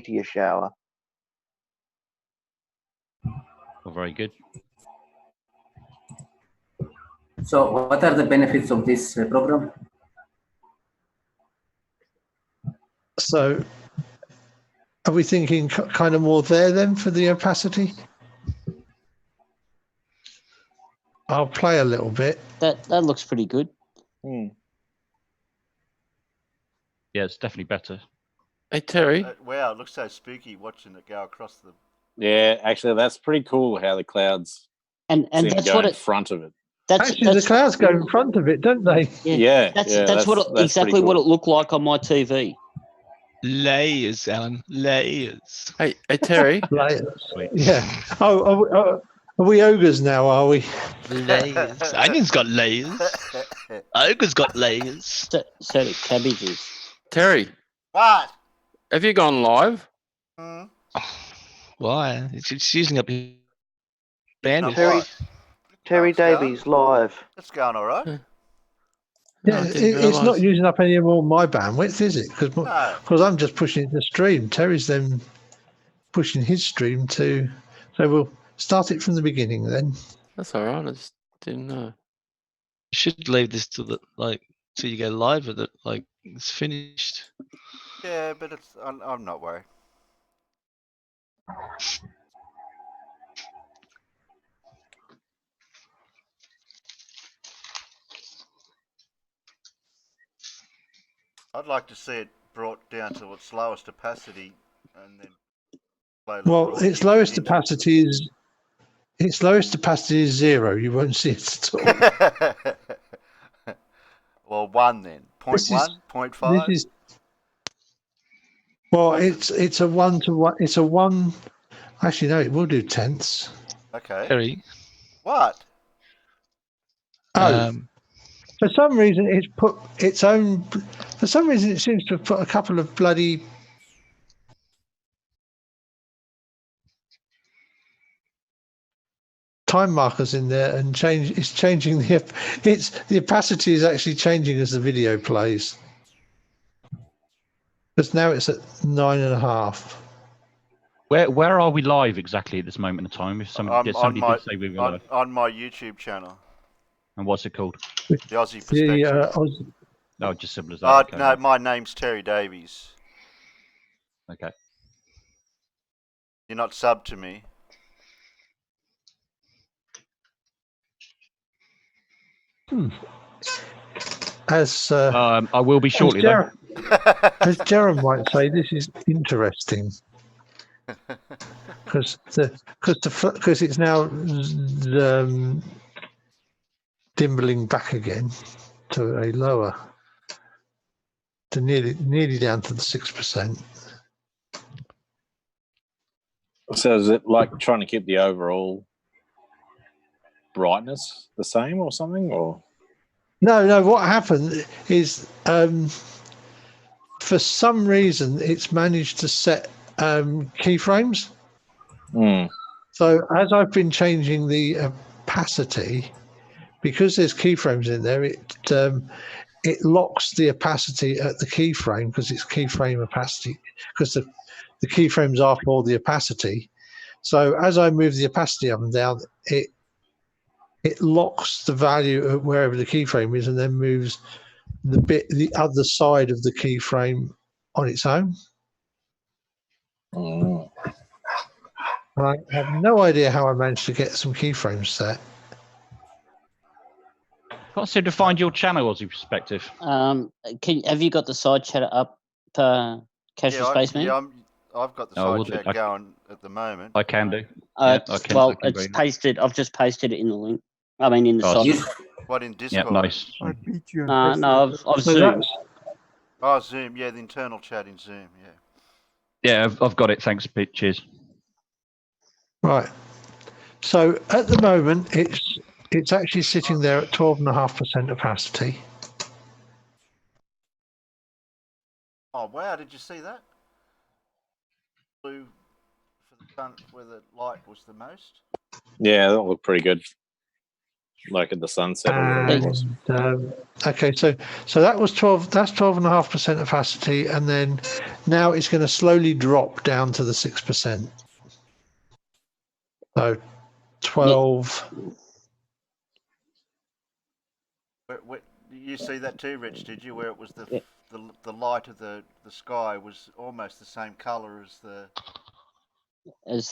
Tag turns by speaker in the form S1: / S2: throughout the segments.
S1: to your shower.
S2: Oh, very good.
S3: So what are the benefits of this program?
S4: So are we thinking kind of more there then for the opacity? I'll play a little bit.
S5: That looks pretty good.
S2: Yeah, it's definitely better.
S6: Hey, Terry.
S7: Wow, it looks so spooky watching it go across the...
S8: Yeah, actually, that's pretty cool how the clouds
S5: And
S8: seem to
S5: that's
S8: go
S5: what
S8: in
S5: it.
S8: front of it.
S4: Actually, the clouds go in front of it, don't they?
S8: Yeah,
S5: That's what
S8: that's
S5: exactly
S8: pretty
S5: what
S8: cool.
S5: it looked like on my TV.
S9: Layers, Alan. Layers.
S6: Hey, Terry.
S4: Layers. Yeah. Oh, are we ogres now, are we?
S9: Layers. Onion's got layers. Ogre's got layers.
S5: So do cabbages.
S6: Terry.
S7: What?
S6: Have you gone live?
S7: Mm.
S9: Why? It's using up your bandwidth.
S1: Terry Davies live.
S7: It's going all right.
S4: Yeah, it's not using up any more of my bandwidth, is it? Because I'm just pushing it to stream. Terry's then pushing his stream to. So we'll start it from the beginning then.
S6: That's all right. I just didn't know.
S9: You should leave this till till you go live with it. Like it's finished.
S7: Yeah, but I'm not worried. I'd like to see it brought down to its lowest opacity and then.
S4: Well, its lowest opacity is 0. You won't see it at
S7: all. Well, 1 then. 0.1, 0.5.
S4: This is. Well, it's a 1-to-1. It's a 1. Actually, no, it will do tenths.
S7: Okay.
S9: Terry.
S7: What?
S4: Oh. For some reason, it's put its own. For some reason, it seems to have put a couple of bloody. Time markers in there and it's changing the opacity is actually changing as the video plays. Because now it's at 9.5.
S2: Where are we live exactly at this moment in time? If somebody did say we were live
S7: on my YouTube channel.
S2: And what's it called?
S7: The Ozzie Perspective.
S2: Oh, just simple as that.
S7: Okay. No, my name's Terry Davies.
S2: Okay.
S7: You're not subbed to me.
S4: As
S2: I will be shortly.
S4: As Jerem might say, this is interesting because it's now dimbling back again to a lower, to nearly down to the 6%.
S8: So is it like trying to keep the overall brightness the same or something, or?
S4: No. What happened is, for some reason, it's managed to set keyframes. So as I've been changing the opacity, because there's keyframes in there, it locks the opacity at the keyframe because it's keyframe opacity, because the keyframes are for the opacity. So as I move the opacity up and down, it locks the value at wherever the keyframe is and then moves the other side of the keyframe on its own. I have no idea how I managed to get some keyframes set.
S2: Can't seem to find your channel, Ozzie Perspective.
S5: Have you got the side chatter up, Casual Spaceman?
S7: Yeah, I've got the side chat going at the moment.
S2: I can do.
S5: It's pasted. I've just pasted it in the link. I mean, in the side.
S7: What, in Discord?
S2: Yeah, nice.
S10: I beat you.
S5: No, I've Zoom.
S7: Oh, Zoom. Yeah, the internal chat in Zoom.
S2: Yeah, I've got it. Thanks, Pete. Cheers.
S4: Right. So at the moment, it's actually sitting there at 12.5% opacity.
S7: Oh wow! Did you see that? Blue for the sun where the light was the most.
S8: Yeah, that looked pretty good. like at the sunset or whatever it was.
S4: Okay, so that was 12. That's 12.5% opacity, and then now it's going to slowly drop down to the 6%. So 12.
S7: You see that too, Rich? Did you? Where it was the light of the sky was almost the same colour as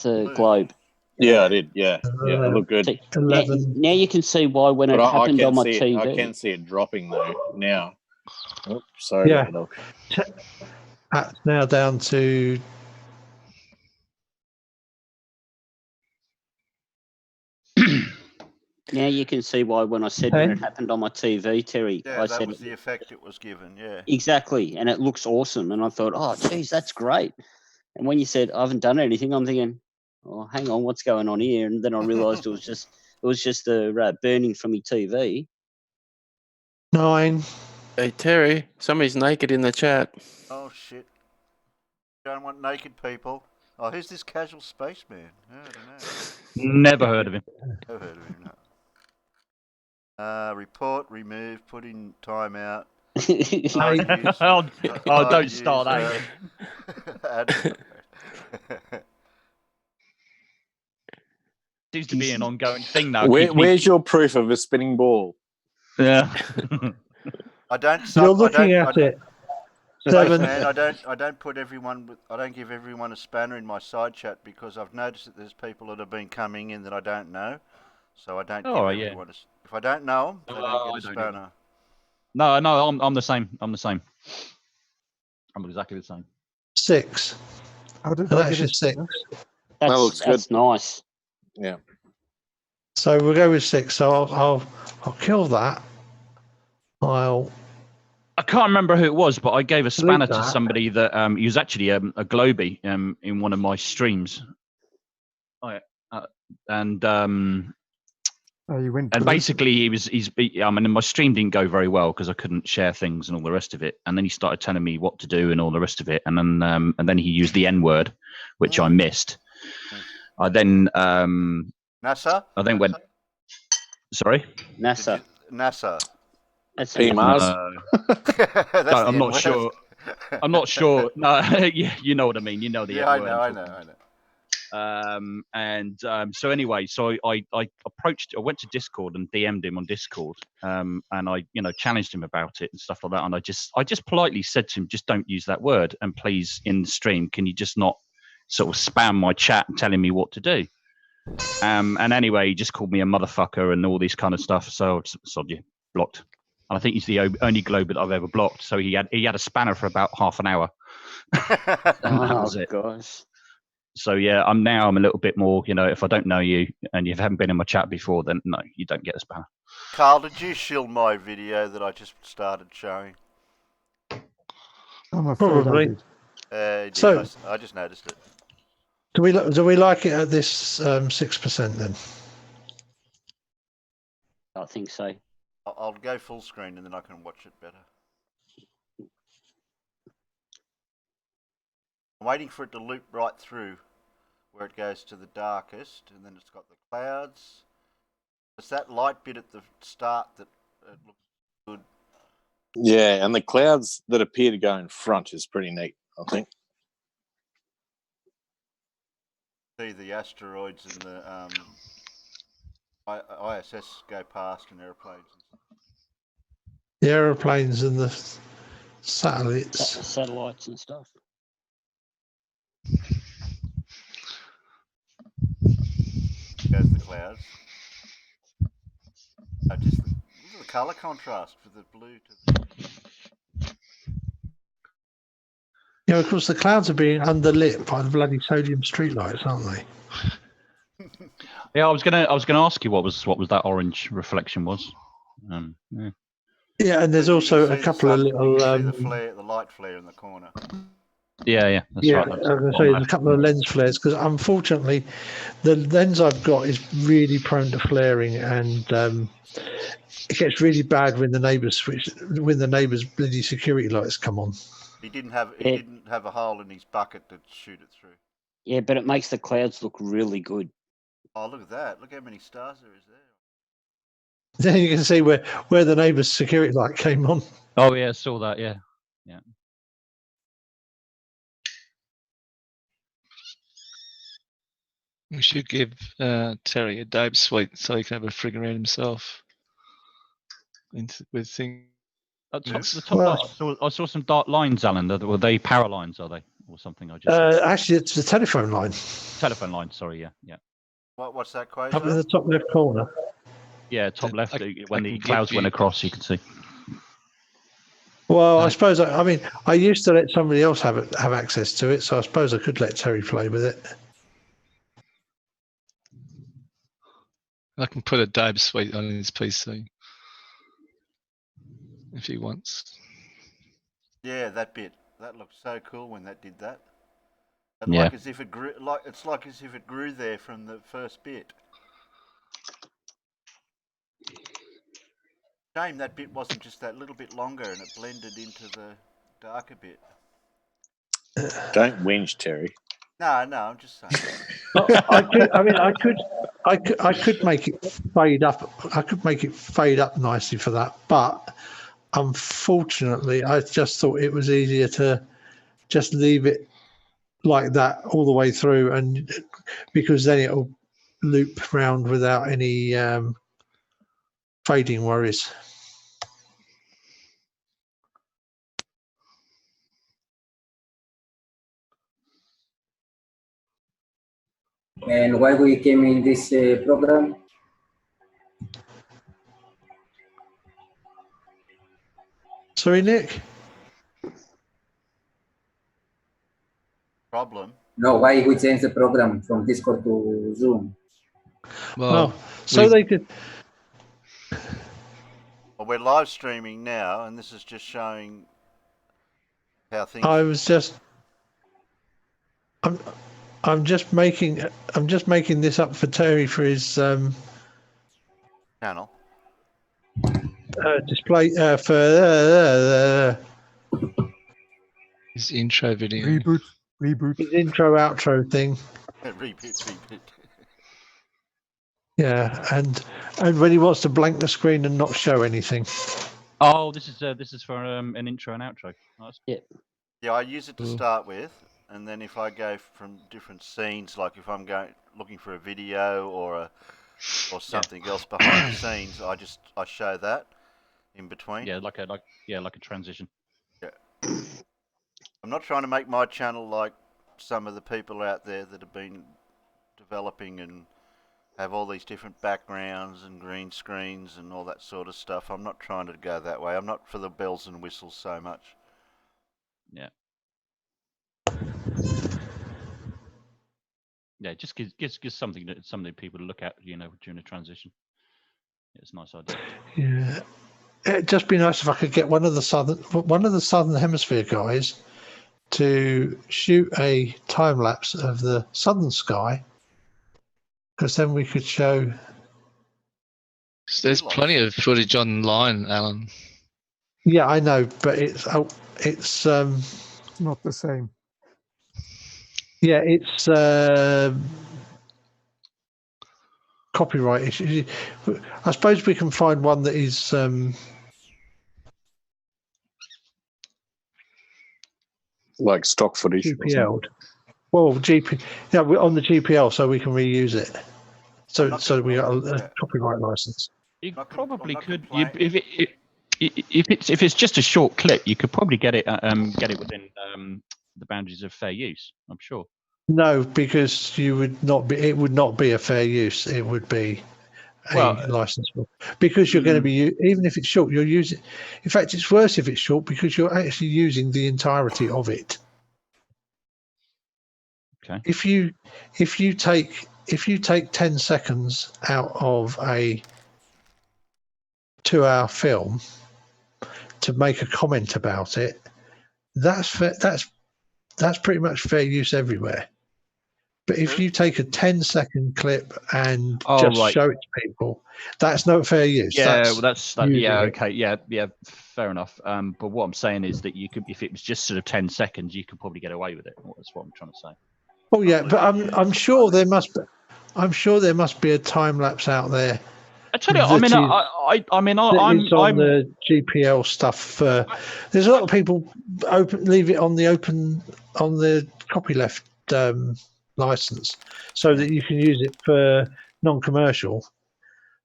S7: the
S5: globe.
S8: Yeah, I did. Yeah, it looked good.
S5: See, now you can see why when
S8: But
S5: it happened on my TV.
S8: I can see it dropping though now. Oh, sorry about the dog.
S4: That's now down to.
S5: Now you can see why when I said when it happened on my TV, Terry, I said
S7: was the effect it was given. Yeah,
S5: exactly, and it looks awesome. And I thought, oh, geez, that's great. And when you said I haven't done anything, I'm thinking, oh, hang on, what's going on here? And then I realised it was just the burning from my TV.
S4: 9.
S6: Hey Terry, somebody's naked in the chat.
S7: Oh shit! Don't want naked people. Oh, who's this casual spaceman? I don't know.
S2: Never heard of him.
S7: Never heard of him. No. Report, remove, put in timeout.
S2: Don't start that. Seems to be an ongoing thing now.
S8: Where's your proof of a spinning ball?
S2: Yeah.
S7: I don't.
S4: You're looking at it. 7.
S7: Man, I don't put everyone. I don't give everyone a spanner in my side chat because I've noticed that there's people that have been coming in that I don't know, so I don't give everyone. If I don't know them, they don't get a spanner.
S2: No, I'm the same. I'm exactly the same.
S4: 6. That's just 6.
S8: That looks good.
S5: That's nice.
S8: Yeah.
S4: So we'll go with 6. So I'll kill that.
S2: I can't remember who it was, but I gave a spanner to somebody that he was actually a Globie in one of my streams. And basically my stream didn't go very well because I couldn't share things and all the rest of it. And then he started telling me what to do and all the rest of it. And then he used the N word, which I missed. I then
S7: NASA.
S2: I then went. Sorry.
S5: NASA.
S7: That's
S8: Mars.
S2: I'm not sure. I'm not sure. No, yeah, you know what I mean. You know the.
S7: Yeah, I know.
S2: So anyway, so I approached. I went to Discord and DM'd him on Discord, and I challenged him about it and stuff like that. And I just politely said to him, just don't use that word, and please in the stream, can you just not sort of spam my chat telling me what to do? And anyway, he just called me a motherfucker and all this kind of stuff. So you blocked. And I think he's the only Globe that I've ever blocked. So he had a spanner for about half an hour. And that was it.
S5: Gosh.
S2: So yeah, I'm a little bit more, if I don't know you and you haven't been in my chat before, then no, you don't get a spanner.
S7: Carl, did you shield my video that I just started showing?
S4: Probably.
S7: So I just noticed it.
S4: Do we like it at this 6% then?
S5: I think so.
S7: I'll go full screen and then I can watch it better. I'm waiting for it to loop right through where it goes to the darkest, and then it's got the clouds. It's that light bit at the start that looks good.
S8: Yeah, and the clouds that appear to go in front is pretty neat, I think.
S7: See the asteroids and the ISS go past and airplanes.
S4: The aeroplanes and the satellites.
S5: Satellites and stuff.
S7: Goes the clouds. Just the colour contrast for the blue to the.
S4: Of course, the clouds are being underlit by the bloody sodium streetlights, aren't they?
S2: Yeah, I was gonna ask you what was that orange reflection was.
S4: Yeah, and there's also a couple of little.
S7: The light flare in the corner.
S2: Yeah, that's right.
S4: I was going to say there's a couple of lens flares because unfortunately, the lens I've got is really prone to flaring, and it gets really bad when the neighbours' bloody security lights come on.
S7: He didn't have a hole in his bucket to shoot it through.
S5: Yeah, but it makes the clouds look really good.
S7: Oh, look at that! Look how many stars there is there.
S4: Then you can see where the neighbour's security light came on.
S2: Oh yeah, saw that. Yeah.
S9: We should give Terry a Dave suite so he can have a frig around himself. With things.
S2: At the top, I saw some dark lines, Alan. Were they power lines? Are they or something? I just
S4: actually, it's the telephone line.
S2: Telephone line. Sorry. Yeah.
S7: What's that quote?
S4: Up in the top left corner.
S2: Yeah, top left. When the clouds went across, you can see.
S4: Well, I suppose I used to let somebody else have access to it, so I suppose I could let Terry play with it.
S9: I can put a Dave suite on his PC if he wants.
S7: Yeah, that bit. That looked so cool when that did that. And
S2: Yeah.
S7: like as if it grew, it's like as if it grew there from the first bit. Shame that bit wasn't just that little bit longer and it blended into the darker bit.
S8: Don't whinge, Terry.
S7: No, I'm just saying.
S4: I could make it fade up. I could make it fade up nicely for that, but unfortunately, I just thought it was easier to just leave it like that all the way through, and because then it'll loop round without any fading worries.
S3: And why we came in this program?
S4: Sorry, Nick?
S7: Problem?
S3: No, why we changed the program from Discord to Zoom?
S4: Well, so they could.
S7: Well, we're live streaming now, and this is just showing how things.
S4: I'm just making this up for Terry for his
S7: channel.
S4: Display for
S9: his intro video.
S10: Reboot.
S4: His intro outro thing.
S7: Repeat.
S4: Yeah, and when he wants to blank the screen and not show anything.
S2: Oh, this is for an intro and outro. Nice.
S7: Yeah, I use it to start with, and then if I go from different scenes, like if I'm looking for a video or something else behind the scenes, I show that in between.
S2: Yeah, like a transition.
S7: Yeah. I'm not trying to make my channel like some of the people out there that have been developing and have all these different backgrounds and green screens and all that sort of stuff. I'm not trying to go that way. I'm not for the bells and whistles so much.
S2: Yeah. Yeah, just gives something that some of the people to look at, during the transition. Yeah, it's a nice idea.
S4: Yeah, it'd just be nice if I could get one of the southern hemisphere guys to shoot a time lapse of the southern sky, because then we could show.
S9: There's plenty of footage online, Alan.
S4: Yeah, I know, but it's
S10: not the same.
S4: Yeah, it's copyright issue. I suppose we can find one that is
S8: like stock footage.
S4: GPL'd. Well, we're on the GPL, so we can reuse it. So we got a copyright license.
S2: You probably could. If it's just a short clip, you could probably get it within the boundaries of fair use. I'm sure.
S4: No, because it would not be a fair use. It would be licensable, because you're going to be, even if it's short, you're using. In fact, it's worse if it's short, because you're actually using the entirety of it.
S2: Okay.
S4: If you take 10 seconds out of a 2-hour film to make a comment about it, that's pretty much fair use everywhere. But if you take a 10-second clip and show it to people, that's not fair use.
S2: Yeah, okay, yeah, fair enough. But what I'm saying is that you could, if it was just sort of 10 seconds, you could probably get away with it. That's what I'm trying to say.
S4: Oh yeah, but I'm sure there must be a time lapse out there
S2: I tell you, I mean,
S4: it's on the GPL stuff. There's a lot of people leave it on the copyleft license, so that you can use it for non-commercial.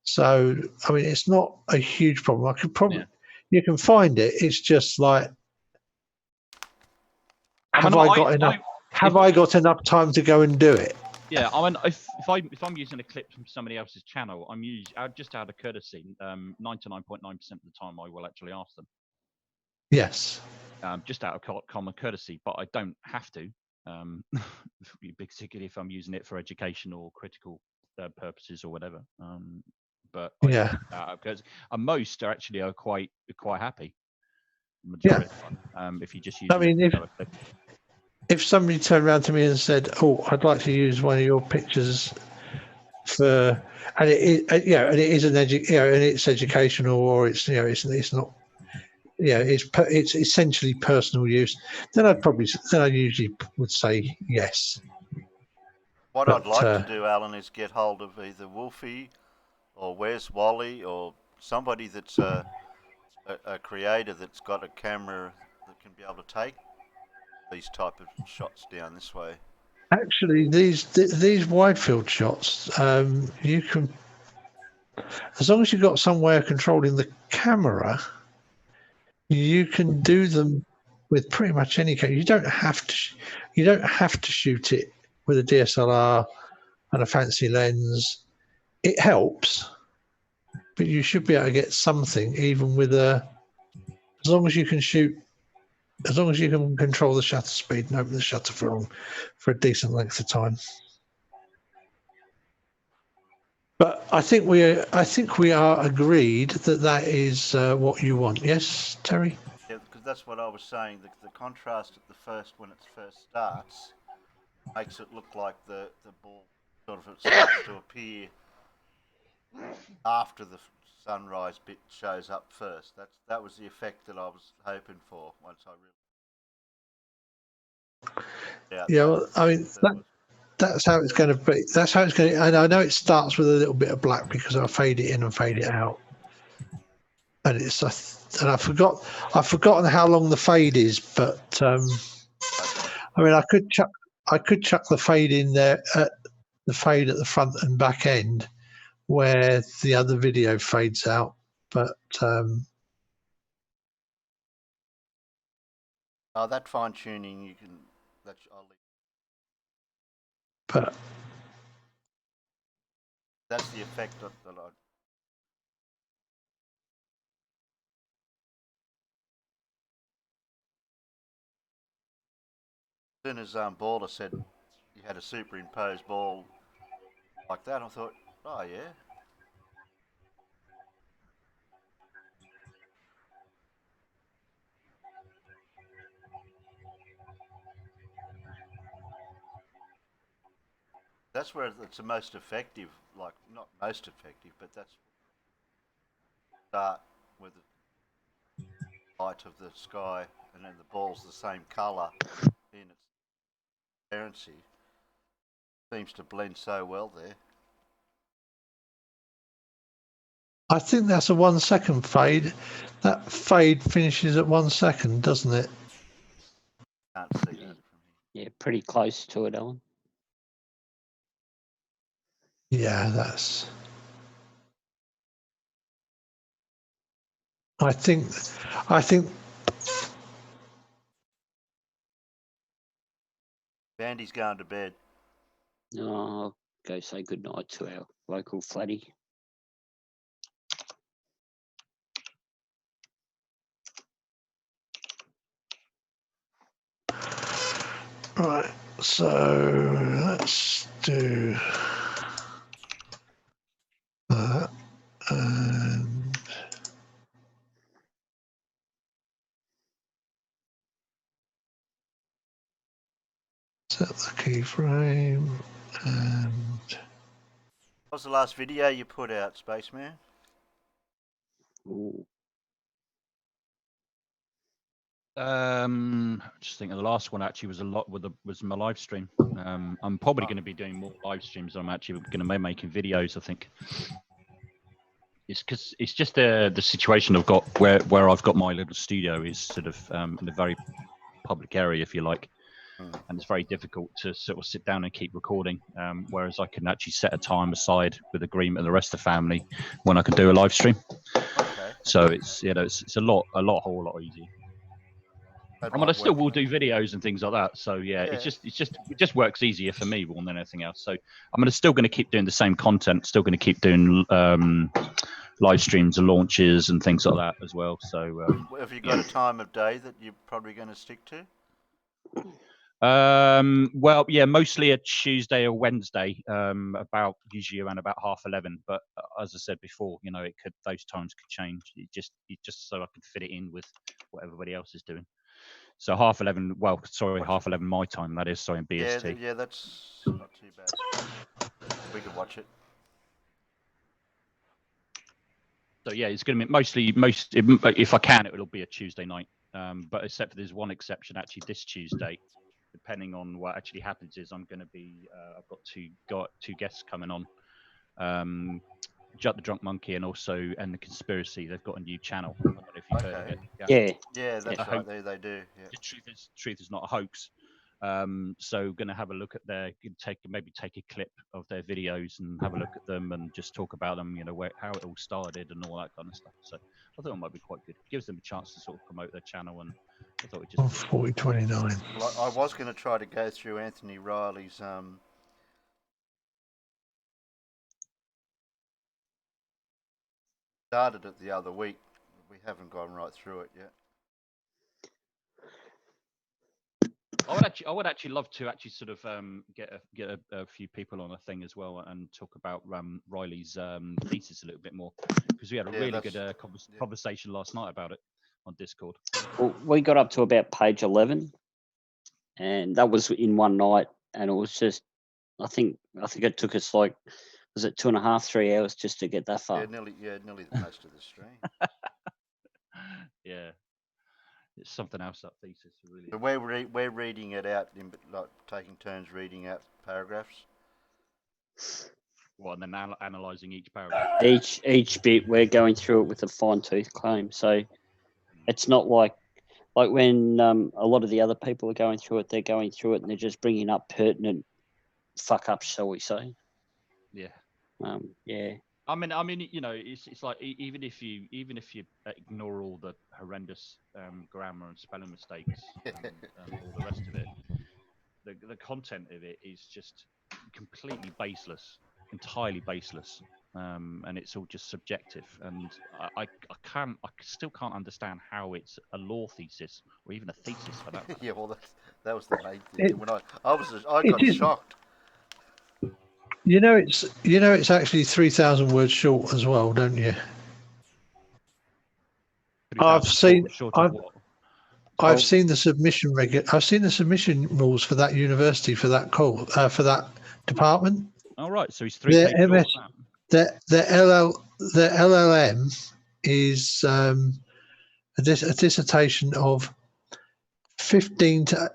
S4: So, I mean, it's not a huge problem. I could probably you can find it. It's just like, have I got enough time to go and do it?
S2: Yeah, I mean, if I'm using a clip from somebody else's channel, I'm just out of courtesy. 99.9% of the time, I will actually ask them.
S4: Yes.
S2: Just out of common courtesy, but I don't have to. Particularly if I'm using it for educational or critical purposes or whatever. But
S4: yeah,
S2: because most are actually quite happy. Majority of the time, if you just use.
S4: I mean, if somebody turned around to me and said, "Oh, I'd like to use one of your pictures for," and it is an and it's educational, or it's it's not, it's essentially personal use, then I usually would say yes.
S7: What I'd like to do, Alan, is get hold of either Wolfie or Where's Wally or somebody that's a creator that's got a camera that can be able to take these type of shots down this way.
S4: Actually, these wide field shots, you can, as long as you've got some way of controlling the camera, you can do them with pretty much any camera. You don't have to shoot it with a DSLR and a fancy lens. It helps, but you should be able to get something even with as long as you can shoot. As long as you can control the shutter speed and open the shutter for a decent length of time. But I think we are agreed that is what you want. Yes, Terry?
S7: Yeah, because that's what I was saying. The contrast at when it first starts makes it look like the ball sort of starts to appear after the sunrise bit shows up first. That was the effect that I was hoping for once I really.
S4: Yeah, well, I mean that's how it's going to be. That's how it's going to. And I know it starts with a little bit of black because I fade it in and fade it out. And I've forgotten how long the fade is, but I mean I could chuck the fade in there at the fade at the front and back end where the other video fades out, but
S7: that fine tuning you can. I'll leave.
S4: But
S7: that's the effect that I. As soon as Baller said you had a superimposed ball like that, I thought, oh yeah. That's where it's the most effective, like not most effective, but that's start with the light of the sky and then the ball's the same colour in its transparency. Seems to blend so well there.
S4: I think that's a 1 second fade. That fade finishes at 1 second, doesn't it?
S7: Can't see that from here.
S5: Yeah, pretty close to it, Alan.
S4: Yeah, that's. I think.
S7: Bandy's going to bed.
S5: I'll go say goodnight to our local flatty.
S4: Right, so let's do that and set the keyframe and.
S7: What was the last video you put out, Spaceman?
S5: Ooh.
S2: Just thinking the last one actually was was my live stream. I'm probably going to be doing more live streams. I'm actually going to be making videos, I think. It's because it's just the situation I've got where I've got my little studio is sort of in a very public area, if you like, and it's very difficult to sort of sit down and keep recording. Whereas I can actually set a time aside with agreement of the rest of the family when I can do a live stream.
S7: Okay.
S2: So it's it's a whole lot easier. I mean, I still will do videos and things like that. So yeah, it just works easier for me more than anything else. So I'm still going to keep doing the same content. Still going to keep doing live streams and launches and things like that as well. So
S7: have you got a time of day that you're probably going to stick to?
S2: Well, yeah, mostly a Tuesday or Wednesday. About usually around about 11:30. But as I said before, those times could change. It just so I can fit it in with what everybody else is doing. So 11:30. Well, sorry, 11:30 my time. That is, sorry, in BST.
S7: Yeah, that's not too bad. We can watch it.
S2: So yeah, it's going to be if I can, it'll be a Tuesday night. But except for there's one exception, actually, this Tuesday, depending on what actually happens, is I'm going to be. I've got two guests coming on. Jut the Drunk Monkey and the Conspiracy. They've got a new channel. I don't know if you've heard of it.
S7: Yeah, that's right. They do. Yeah.
S2: The truth is not a hoax. So going to have a look at maybe take a clip of their videos and have a look at them and just talk about them. How it all started and all that kind of stuff. So I thought it might be quite good. Gives them a chance to sort of promote their channel, and I thought it just
S4: 4029.
S7: Well, I was going to try to go through Anthony Riley's started it the other week. We haven't gone right through it yet.
S2: I would actually love to actually sort of get a few people on a thing as well and talk about Riley's thesis a little bit more, because we had a really good conversation last night about it on Discord.
S5: Well, we got up to about page 11, and that was in one night, and it was just I think it took us like, was it 2.5, 3 hours just to get that far?
S7: Nearly most of the stream.
S2: Yeah. It's something else, that thesis, really.
S7: But we're reading it out, like taking turns reading out paragraphs.
S2: What, and then analysing each paragraph?
S5: Each bit, we're going through it with a fine-tooth comb. So it's not like when a lot of the other people are going through it, they're going through it and they're just bringing up pertinent fuck-ups, shall we say.
S2: Yeah.
S5: Yeah.
S2: I mean, it's like even if you ignore all the horrendous grammar and spelling mistakes and all the rest of it, the content of it is just completely baseless, entirely baseless, and it's all just subjective. And I still can't understand how it's a law thesis or even a thesis for that.
S7: Yeah, well, that was the main thing. When I got shocked.
S4: It's actually 3,000 words short as well, don't you? I've seen the submission I've seen the submission rules for that university, for that for that department.
S2: All right, so he's 3 pages short.
S4: The LLM is a dissertation of 15 to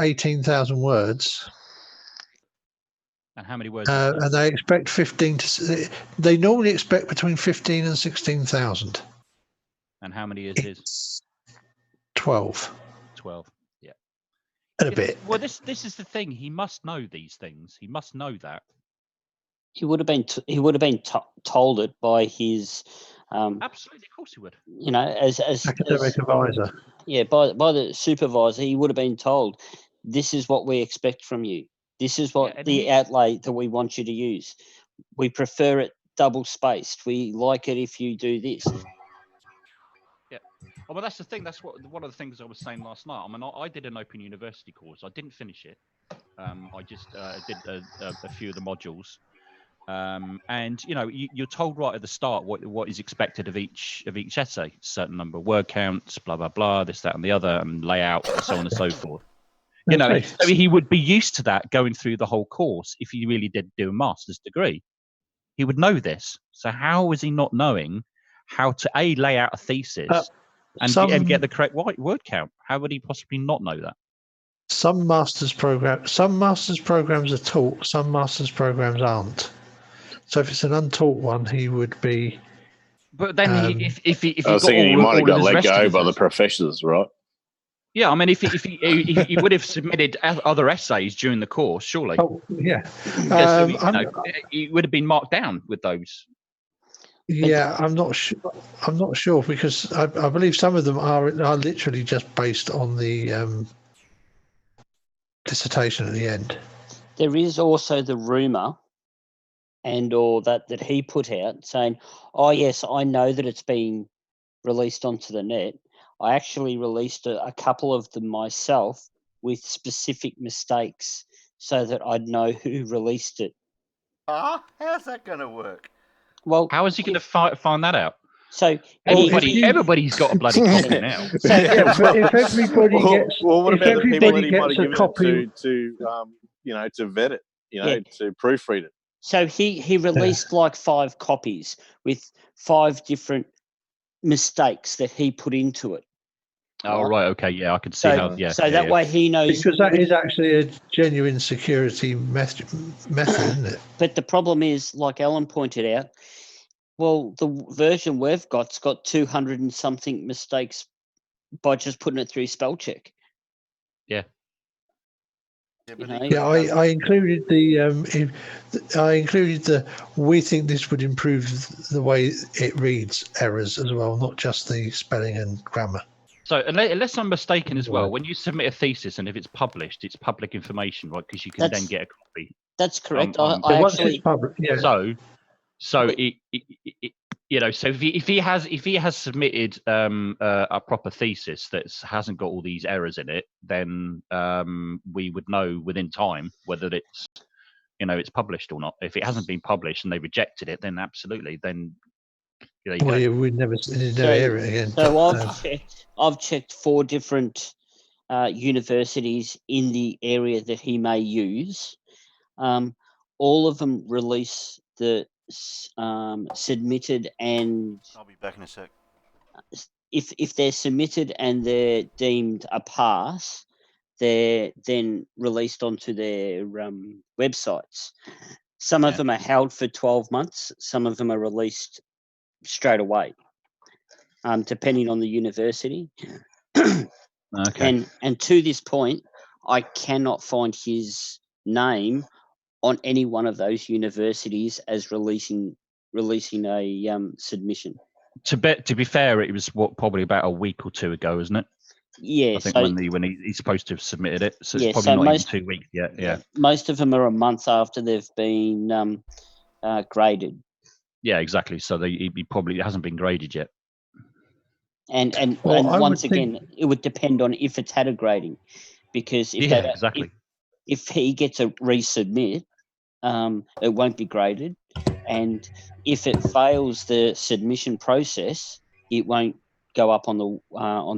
S4: 18,000 words.
S2: And how many words?
S4: And they expect 15 to. They normally expect between 15 and 16,000.
S2: And how many is his?
S4: 12.
S2: 12. Yeah.
S4: And a bit.
S2: Well, this is the thing. He must know these things. He must know that.
S5: He would have been told it by his.
S2: Absolutely, of course he would.
S5: As
S4: academic advisor.
S5: Yeah, by the supervisor, he would have been told, "This is what we expect from you. This is what the outlay that we want you to use. We prefer it double spaced. We like it if you do this."
S2: Yeah. Oh, well, that's the thing. That's one of the things I was saying last night. I mean, I did an Open University course. I didn't finish it. I just did a few of the modules. And you're told right at the start what is expected of each essay. Certain number of word counts, blah blah blah, this, that, and the other, and layout, and so on and so forth. So he would be used to that going through the whole course. If he really did do a master's degree, he would know this. So how is he not knowing how to lay out a thesis and get the correct word count? How would he possibly not know that?
S4: Some master's programs are taught, some master's programs aren't. So if it's an untaught one, he would be
S2: But then if he
S8: I was
S2: got
S8: thinking he might have got let go by the
S2: his
S8: professors, right?
S2: Yeah, I mean, if he would have submitted other essays during the course, surely.
S4: Oh, yeah.
S2: He would have been marked down with those.
S4: Yeah, I'm not sure. I'm not sure because I believe some of them are literally just based on the dissertation at the end.
S5: There is also the rumor or that he put out saying, oh, yes, I know that it's been released onto the net. I actually released a couple of them myself with specific mistakes so that I'd know who released it.
S7: How's that going to work?
S5: Well,
S2: how is he going to find that out?
S5: So
S2: everybody's got a bloody copy now.
S4: So if everybody gets,
S8: what
S4: if
S8: about the people that
S4: everybody
S8: he might
S4: gets
S8: have
S4: a
S8: given
S4: copy,
S8: it to vet it, to proofread it?
S5: So he released like 5 copies with 5 different mistakes that he put into it.
S2: Oh, right. Okay. Yeah, I could see how. Yeah.
S5: So that way he knows.
S4: Because that is actually a genuine security method, isn't it?
S5: But the problem is, like Alan pointed out, well, the version we've got's got 200 and something mistakes by just putting it through spell check.
S2: Yeah.
S4: I included we think this would improve the way it reads errors as well, not just the spelling and grammar.
S2: So unless I'm mistaken as well, when you submit a thesis and if it's published, it's public information, right? Because you can then get a copy.
S5: That's correct.
S2: I
S5: actually.
S2: So if he has submitted a proper thesis that hasn't got all these errors in it, then we would know within time whether it's published or not. If it hasn't been published and they rejected it, then absolutely, then
S4: we'd never hear it again.
S5: So I've checked 4 different universities in the area that he may use. All of them release the submitted, and
S7: I'll be back in a sec.
S5: If they're submitted and they're deemed a pass, they're then released onto their websites. Some of them are held for 12 months. Some of them are released straight away, depending on the university.
S2: Okay.
S5: And to this point, I cannot find his name on any one of those universities as releasing a submission.
S2: To be fair, it was probably about a week or 2 ago, isn't it?
S5: Yeah.
S2: I think when he's supposed to have submitted it, so it's probably not even 2 weeks yet. Yeah.
S5: Most of them are a month after they've been graded.
S2: Yeah, exactly. So he probably hasn't been graded yet.
S5: And once again, it would depend on if it's had a grading, because if he gets a resubmit, it won't be graded, and if it fails the submission process, it won't go up on the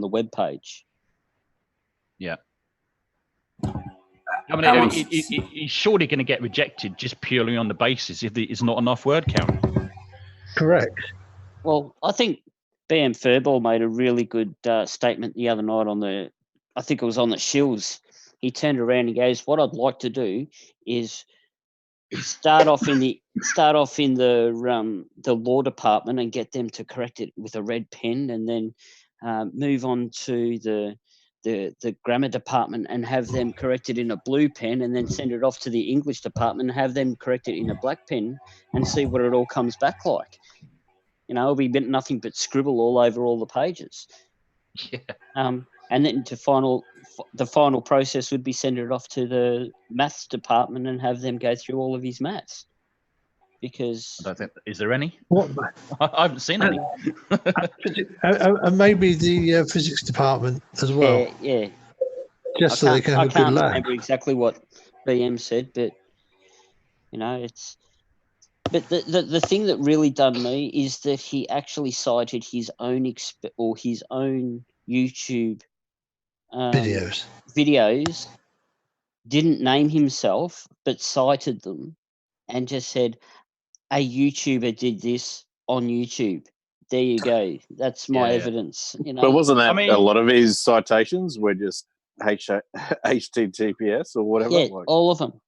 S5: web page.
S2: Yeah. I mean, he's surely going to get rejected just purely on the basis if it's not enough word count.
S4: Correct.
S5: Well, I think BM Furball made a really good statement the other night I think it was on the Shills. He turned around and goes, "What I'd like to do is start off in the law department and get them to correct it with a red pen, and then move on to the grammar department and have them correct it in a blue pen, and then send it off to the English department and have them correct it in a black pen, and see what it all comes back like. It'll be nothing but scribble all over all the pages."
S2: Yeah.
S5: And then the final process would be send it off to the maths department and have them go through all of his maths. Because
S2: I don't think, is there any?
S4: What?
S2: I haven't seen any.
S4: And maybe the physics department as well.
S5: Yeah.
S4: Just so they can have a good
S5: I
S4: laugh.
S5: can't remember exactly what BM said, but it's. But the thing that really done me is that he actually cited his own his own YouTube videos, didn't name himself, but cited them, and just said, "A YouTuber did this on YouTube. There you go. That's my evidence."
S8: But wasn't that a lot of his citations were just HTTPS or whatever?
S5: Yeah, all of them.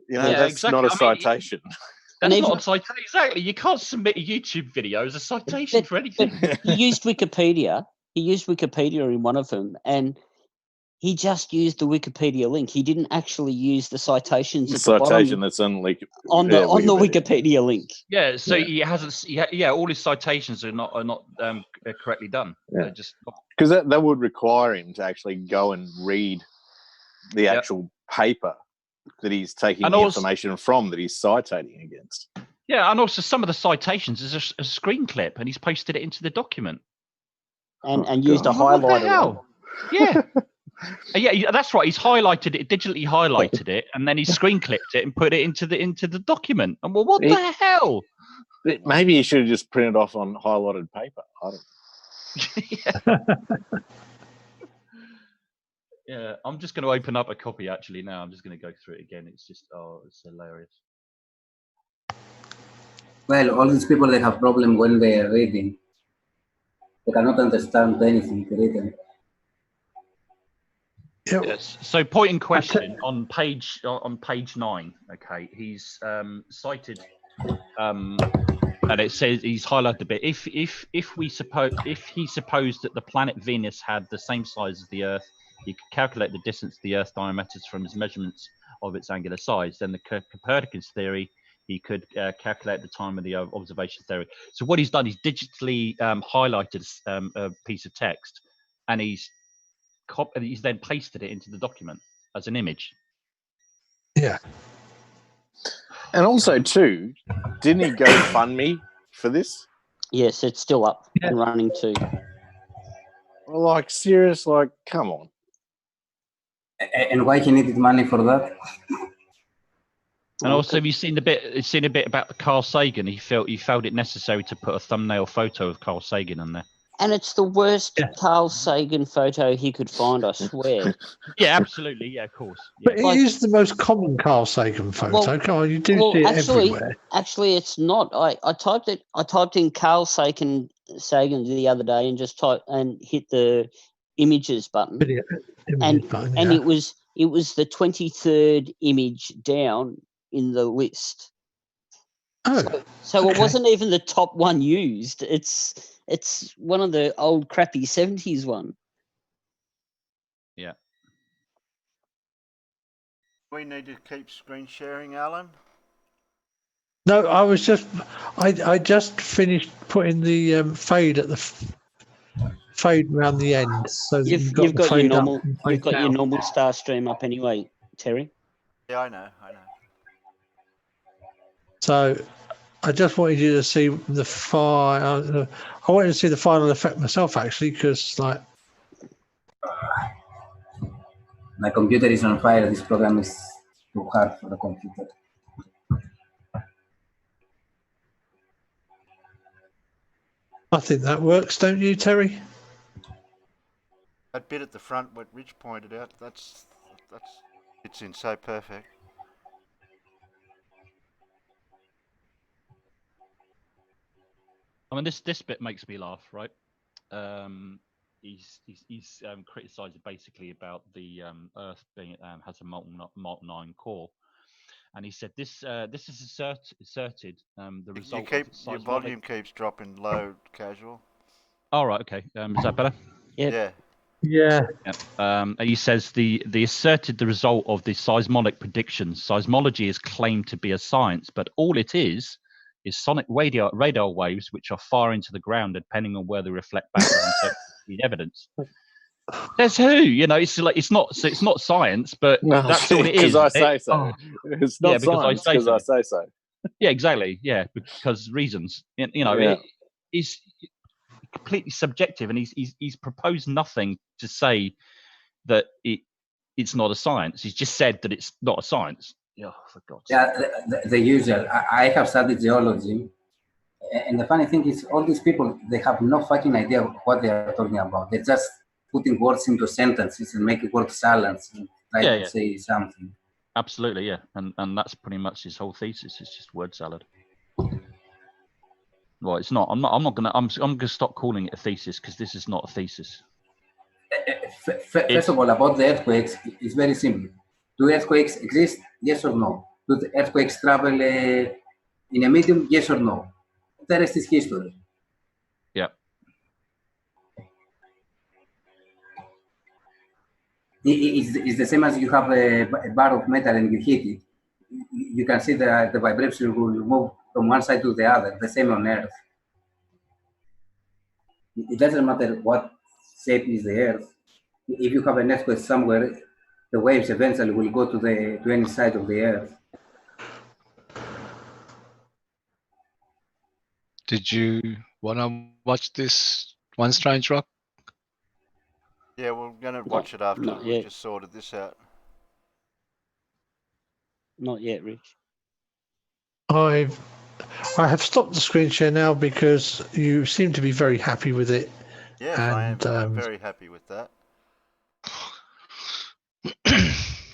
S8: That's not a citation.
S2: That's not a citation. Exactly. You can't submit a YouTube video as a citation for anything.
S5: He used Wikipedia. He used Wikipedia in one of them, and he just used the Wikipedia link. He didn't actually use the citations at the bottom
S8: that's on
S5: the Wikipedia link.
S2: Yeah, so he hasn't. All his citations are not correctly done.
S8: Yeah.
S2: They're just
S8: because that would require him to actually go and read the actual paper that he's taking the information from, that he's citating against.
S2: Yeah, and also some of the citations is a screen clip, and he's posted it into the document.
S5: And used a highlighter.
S2: What the hell? Yeah. Yeah, that's right. He's highlighted it, digitally highlighted it, and then he screen clipped it and put it into the document. And well, what the hell?
S8: Maybe he should have just printed off on highlighted paper. I don't know.
S2: Yeah, I'm just going to open up a copy actually now. I'm just going to go through it again. It's just it's hilarious.
S3: Well, all these people, they have problem when they are reading. They cannot understand anything written.
S4: Yep.
S2: Yes. So, point in question on page 9. Okay, he's cited, and it says he's highlighted a bit. If he supposed that the planet Venus had the same size as the Earth, he could calculate the distance to the Earth's diameter from his measurements of its angular size. Then the Copernicus theory, he could calculate the time of the observation theory. So what he's done, he's digitally highlighted a piece of text, and he's then pasted it into the document as an image.
S4: Yeah.
S8: And also, too, didn't he GoFundMe for this?
S5: Yes, it's still up and running too.
S8: Well, like, serious, like, come on.
S3: And why he needed money for that?
S2: And also, have you seen a bit about Carl Sagan? He felt it necessary to put a thumbnail photo of Carl Sagan in there.
S5: And it's the worst Carl Sagan photo he could find, I swear.
S2: Yeah, absolutely. Yeah, of course. Yeah.
S4: But it is the most common Carl Sagan photo.
S5: Well,
S4: Come on, you do see it everywhere.
S5: Actually, it's not. I typed in Carl Sagan the other day and just hit the images button. And it was the 23rd image down in the list.
S4: Oh,
S5: so it wasn't even the top one used. It's one of the old crappy 70s one.
S2: Yeah.
S7: We need to keep screen sharing, Alan.
S4: No, I just finished putting the fade at the fade around the end. So
S5: you've got your normal star stream up anyway, Terry.
S7: Yeah, I know.
S4: So I just wanted you to see the final. I wanted to see the final effect myself, actually, because
S3: my computer is on fire. This program is too hard for the computer.
S4: I think that works, don't you, Terry?
S7: That bit at the front, what Rich pointed out, it's in so perfect.
S2: I mean, this bit makes me laugh, right? He's criticising basically about the Earth being has a molten iron core, and he said this is asserted the result.
S7: Your volume keeps dropping low, casual.
S2: All right, okay. Is that better?
S7: Yeah.
S4: Yeah.
S2: And he says the asserted the result of the seismologic predictions. Seismology is claimed to be a science, but all it is sonic radar waves which are far into the ground, depending on where they reflect back on the evidence. There's who, it's not science, but that's all it is.
S8: Because I say so. It's not science because I say so.
S2: Yeah, exactly. Yeah, because reasons. It is completely subjective, and he's proposed nothing to say that it's not a science. He's just said that it's not a science. Oh, for God's sake.
S3: Yeah, the usual. I have studied geology, and the funny thing is, all these people, they have no fucking idea what they are talking about. They're just putting words into sentences and making word salads and try to say something.
S2: Absolutely, yeah, and that's pretty much his whole thesis. It's just word salad. Well, it's not. I'm gonna stop calling it a thesis because this is not a thesis.
S3: First of all, about the earthquakes, it's very simple. Do earthquakes exist? Yes or no? Do the earthquakes travel In a medium, yes or no. The rest is history.
S2: Yeah.
S3: It's the same as you have a bar of metal and you hit it. You can see the vibration will move from one side to the other, the same on Earth. It doesn't matter what shape is the Earth. If you have an earthquake somewhere, the waves eventually will go to any side of the Earth.
S9: Did you want to watch this One Strange Rock?
S7: Yeah, we're going to watch it after we
S5: yet.
S7: just sorted this out.
S5: Not yet, Rich.
S4: I have stopped the screen share now because you seem to be very happy with it.
S7: Yes, I am. I'm very happy with that.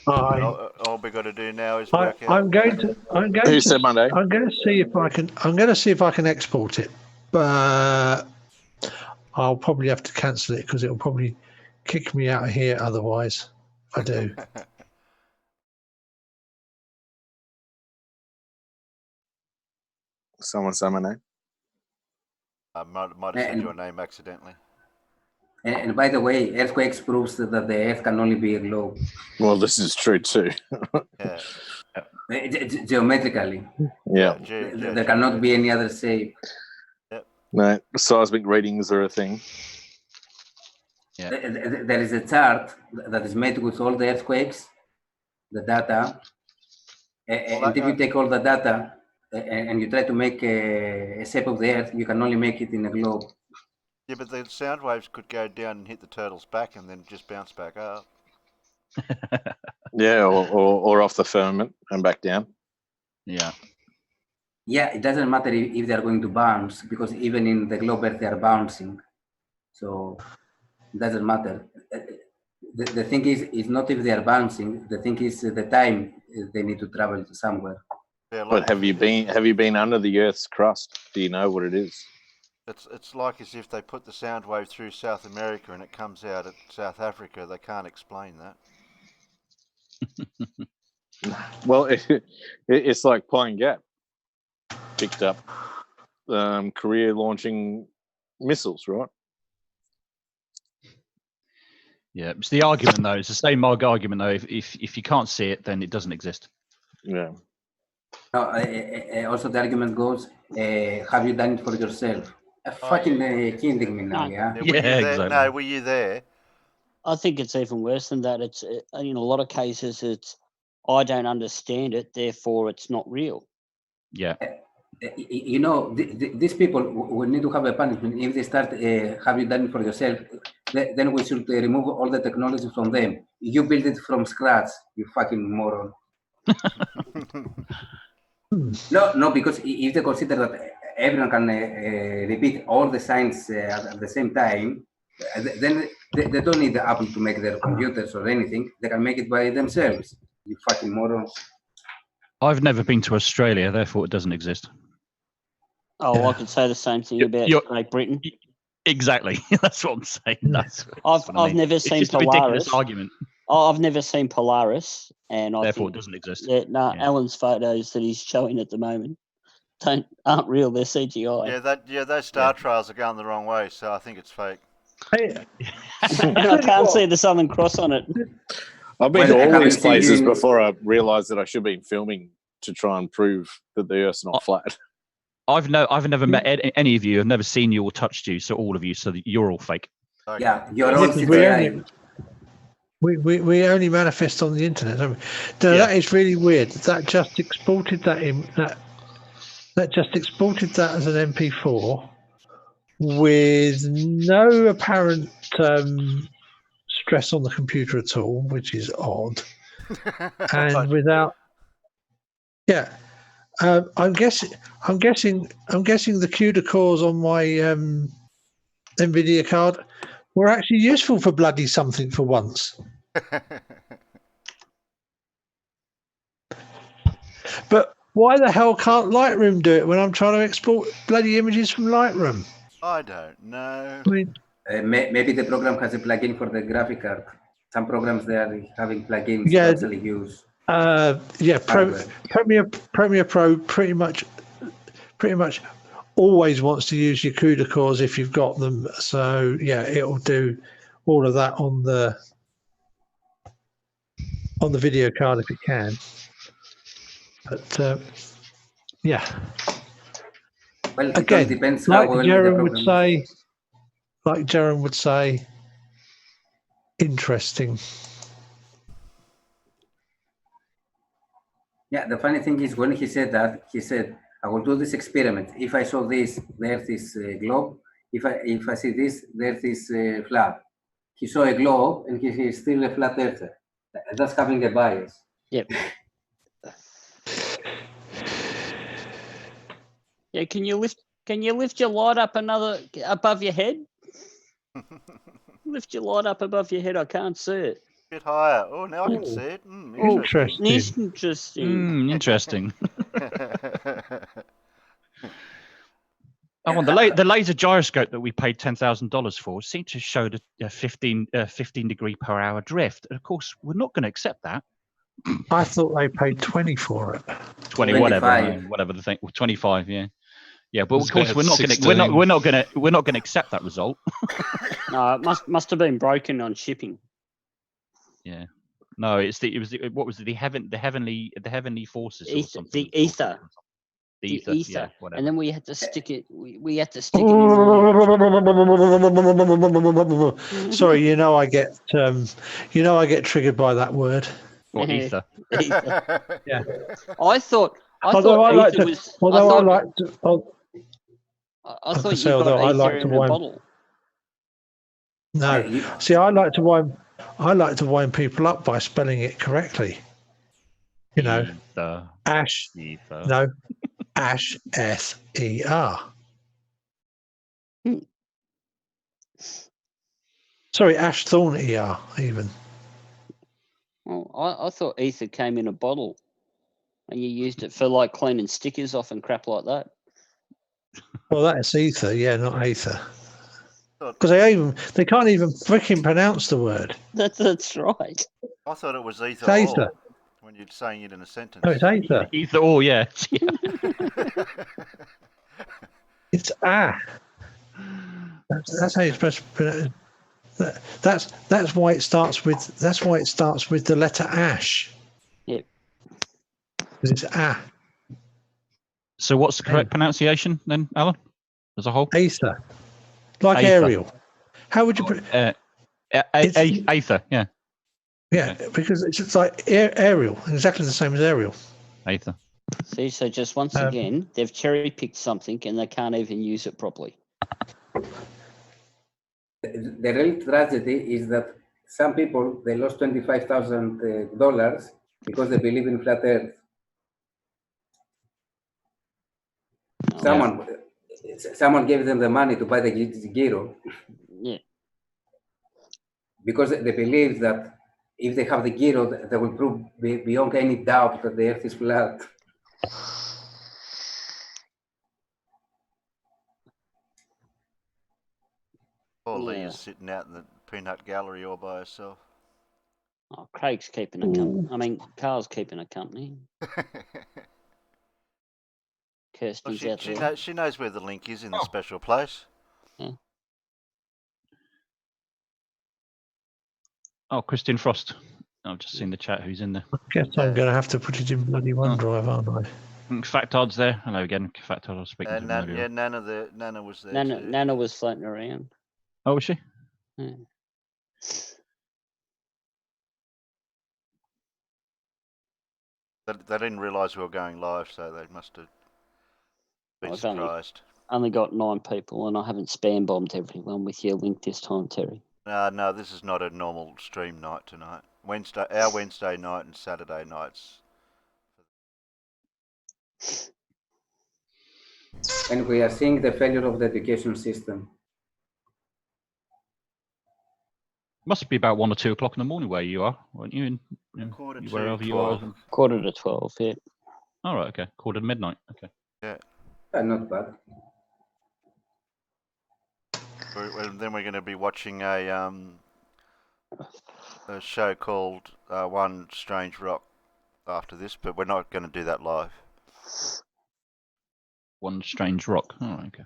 S7: All we got to do now is work out.
S4: I'm going to see if I can export it, but I'll probably have to cancel it because it'll probably kick me out of here otherwise. If I do.
S8: Someone say my name.
S7: I might have said your name accidentally.
S3: And by the way, earthquakes proves that the Earth can only be a globe.
S8: Well, this is true too.
S7: Yeah.
S3: Geometrically.
S8: Yeah.
S3: There cannot be any other shape.
S7: Yep.
S8: No, seismic readings are a thing.
S2: Yeah.
S3: There is a chart that is made with all the earthquakes, the data, and if you take all the data and you try to make a shape of the Earth, you can only make it in a globe.
S7: Yeah, but the sound waves could go down and hit the turtle's back and then just bounce back up.
S8: Yeah, or off the firmament and back down.
S2: Yeah.
S3: Yeah, it doesn't matter if they are going to bounce, because even in the globe Earth they are bouncing. So it doesn't matter. The thing is not if they are bouncing. The thing is the time they need to travel to somewhere.
S7: Yeah,
S8: but have you been under the Earth's crust? Do you know what it is?
S7: It's like as if they put the sound wave through South America and it comes out at South Africa. They can't explain that.
S8: Well, it's like Pine Gap picked up Korea launching missiles, right?
S2: Yeah, it's the argument though. It's the same argument though. If you can't see it, then it doesn't exist.
S8: Yeah.
S3: Also, the argument goes, have you done it for yourself? Fucking kidding me now, yeah?
S2: Exactly.
S7: No, were you there?
S5: I think it's even worse than that. It's in a lot of cases, it's I don't understand it, therefore it's not real.
S2: Yeah.
S3: You know, these people will need to have a punishment. If they start, have you done it for yourself, then we should remove all the technology from them. You build it from scratch, you fucking moron. No, because if they consider that everyone can repeat all the signs at the same time, then they don't need the Apple to make their computers or anything. They can make it by themselves. You fucking morons.
S2: I've never been to Australia, therefore it doesn't exist.
S5: Oh, I could say the same thing about Great Britain.
S2: Exactly. That's what I'm saying.
S5: I've never seen
S2: it's just
S5: Polaris.
S2: A ridiculous argument.
S5: I've never seen Polaris, and
S2: therefore it doesn't exist.
S5: Alan's photos that he's showing at the moment aren't real. They're CGI.
S7: Yeah, those star trails are going the wrong way, so I think it's fake.
S4: Hey.
S5: And I can't see the Southern Cross on it.
S8: I've been to all these places before I realised that I should be filming to try and prove that the Earth's not flat.
S2: I've never met any of you. I've never seen you or touched you. So all of you. So you're all fake.
S7: Okay.
S3: Yeah, you're all CGI.
S4: We only manifest on the internet. Don't we? No, that is really weird. That just exported that just exported that as an MP4 with no apparent stress on the computer at all, which is odd, and without. Yeah, I'm guessing the CUDA cores on my NVIDIA card were actually useful for bloody something for once. But why the hell can't Lightroom do it when I'm trying to export bloody images from Lightroom?
S7: I don't know.
S4: I mean,
S3: maybe the program has a plugin for the graphic card. Some programs they are having plugins to actually use.
S4: Premiere Pro pretty much pretty much always wants to use your CUDA cores if you've got them. So yeah, it'll do all of that on the video card if it can. But yeah.
S3: Well, it
S4: Again,
S3: all depends
S4: like
S3: how well the
S4: Jaron would say, interesting.
S3: Yeah, the funny thing is when he said that, he said, I will do this experiment. If I saw this, there's this globe. If I see this, there's this flat. He saw a globe and he's still a flat earther. That's having a bias.
S5: Yep. Yeah, can you lift your light up above your head? Lift your light up above your head. I can't see it.
S7: A bit higher. Oh, now I can see it. Interesting.
S5: Interesting.
S2: Interesting. Oh, and the laser gyroscope that we paid $10,000 for seemed to show a 15 degree per hour drift. And of course, we're not going to accept that.
S4: I thought they paid 20 for it.
S2: 20, whatever the thing. 25, yeah. Yeah, but of course we're not going to accept that result.
S5: No, it must have been broken on shipping.
S2: Yeah. No, what was it? The heavenly forces or something.
S5: The ether.
S2: The ether. Yeah, whatever.
S5: And then we had to stick it. We had to stick it in.
S4: Sorry, I get triggered by that word.
S2: What, ether?
S5: Ether.
S4: Yeah.
S5: I thought ether was. I thought you got ether in a bottle.
S4: No, see, I like to wind people up by spelling it correctly.
S2: Ether.
S4: Ash.
S2: Ether.
S4: No, Ash S-E-R. Sorry, Ash Thorn E-R even.
S5: Well, I thought ether came in a bottle, and you used it for like cleaning stickers off and crap like that.
S4: Well, that's ether, yeah, not aether. Because they can't even freaking pronounce the word.
S5: That's right.
S7: I thought it was ether when you're saying it in a sentence.
S4: No, it's aether.
S2: Ether all, yeah.
S4: It's That's how you're supposed to pronounce it. That's why it starts with the letter ash.
S5: Yep.
S4: Because it's a.
S2: So what's the correct pronunciation then, Alan? As a whole?
S4: Aether. Like
S2: Aether.
S4: Ariel. How would you
S2: Aether, yeah.
S4: Yeah, okay. Because it's just like Ariel, exactly the same as Ariel.
S2: Aether.
S5: See, so just once again, they've cherry-picked something and they can't even use it properly.
S3: The real tragedy is that some people, they lost $25,000 because they believe in flat Earth. Someone gave them the money to buy the gyro.
S5: Yeah.
S3: Because they believe that if they have the gyro, they will prove beyond any doubt that the Earth is flat.
S7: Poor Lee is sitting out in the peanut gallery all by herself.
S5: Oh, Craig's keeping a company. I mean, Carl's keeping a company. Kirsten's out there.
S7: She knows where the link is in the special place.
S5: Yeah.
S2: Oh, Christian Frost. I've just seen the chat. Who's in there?
S4: I guess I'm going to have to put it in bloody OneDrive, aren't I?
S2: Factard's there. Hello again. Factard, I was speaking to him earlier.
S7: Yeah, Nana was there.
S5: Nana was floating around.
S2: Oh, was she?
S5: Yeah.
S7: They didn't realise we were going live, so they must have been surprised.
S5: Only got 9 people, and I haven't spam bombed everyone with your link this time, Terry.
S7: No, this is not a normal stream night tonight. Our Wednesday night and Saturday nights.
S3: And we are seeing the failure of the education system.
S2: Must be about 1 or 2 o'clock in the morning where you are, weren't you? Wherever you are.
S5: 11:45, yeah.
S2: All right, okay. 11:45, okay.
S7: Yeah.
S3: Not bad.
S7: Then we're going to be watching a show called One Strange Rock after this, but we're not going to do that live.
S2: One strange rock. Oh, okay.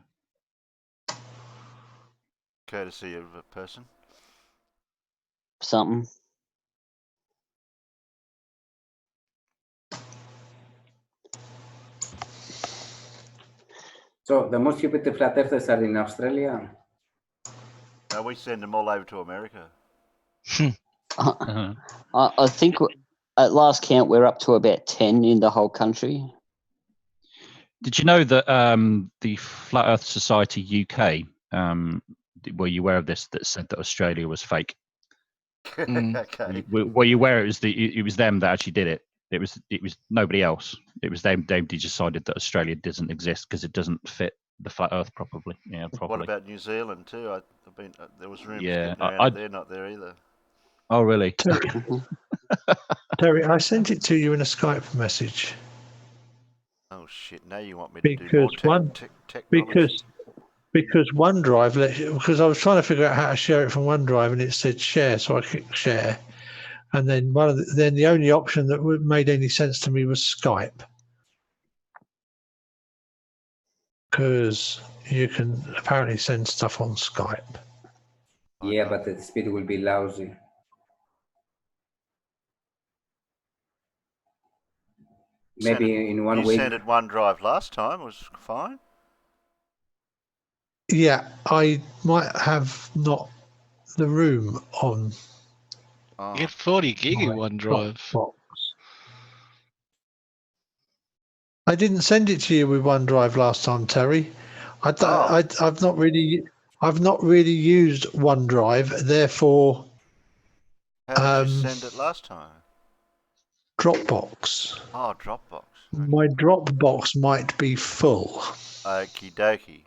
S7: Courtesy of a person.
S5: Something.
S3: So the most stupid flat earthers are in Australia.
S7: No, we send them all over to America.
S5: I think at last count we're up to about 10 in the whole country.
S2: Did you know that the Flat Earth Society UK, were you aware of this, that said that Australia was fake?
S7: Okay.
S2: Were you aware it was them that actually did it? It was nobody else. It was them. They decided that Australia doesn't exist because it doesn't fit the flat Earth properly. Yeah, properly.
S7: What about New Zealand too? There was rumours
S2: Yeah,
S7: getting around they're not there either.
S2: Oh, really?
S4: Terry, I sent it to you in a Skype message.
S7: Oh shit! Now you want me to do more technology?
S4: Because OneDrive, because I was trying to figure out how to share it from OneDrive, and it said share, so I clicked share, and then then the only option that made any sense to me was Skype, because you can apparently send stuff on Skype.
S3: Yeah, but the speed will be lousy. Maybe in 1 week.
S7: You sent it OneDrive last time. It was fine.
S4: Yeah, I might have not the room on.
S9: You get 40 gig in OneDrive.
S4: I didn't send it to you with OneDrive last time, Terry. I've not really used OneDrive, therefore.
S7: How did you send it last time?
S4: Dropbox.
S7: Oh, Dropbox.
S4: Okay. My Dropbox might be full.
S7: Okie dokie.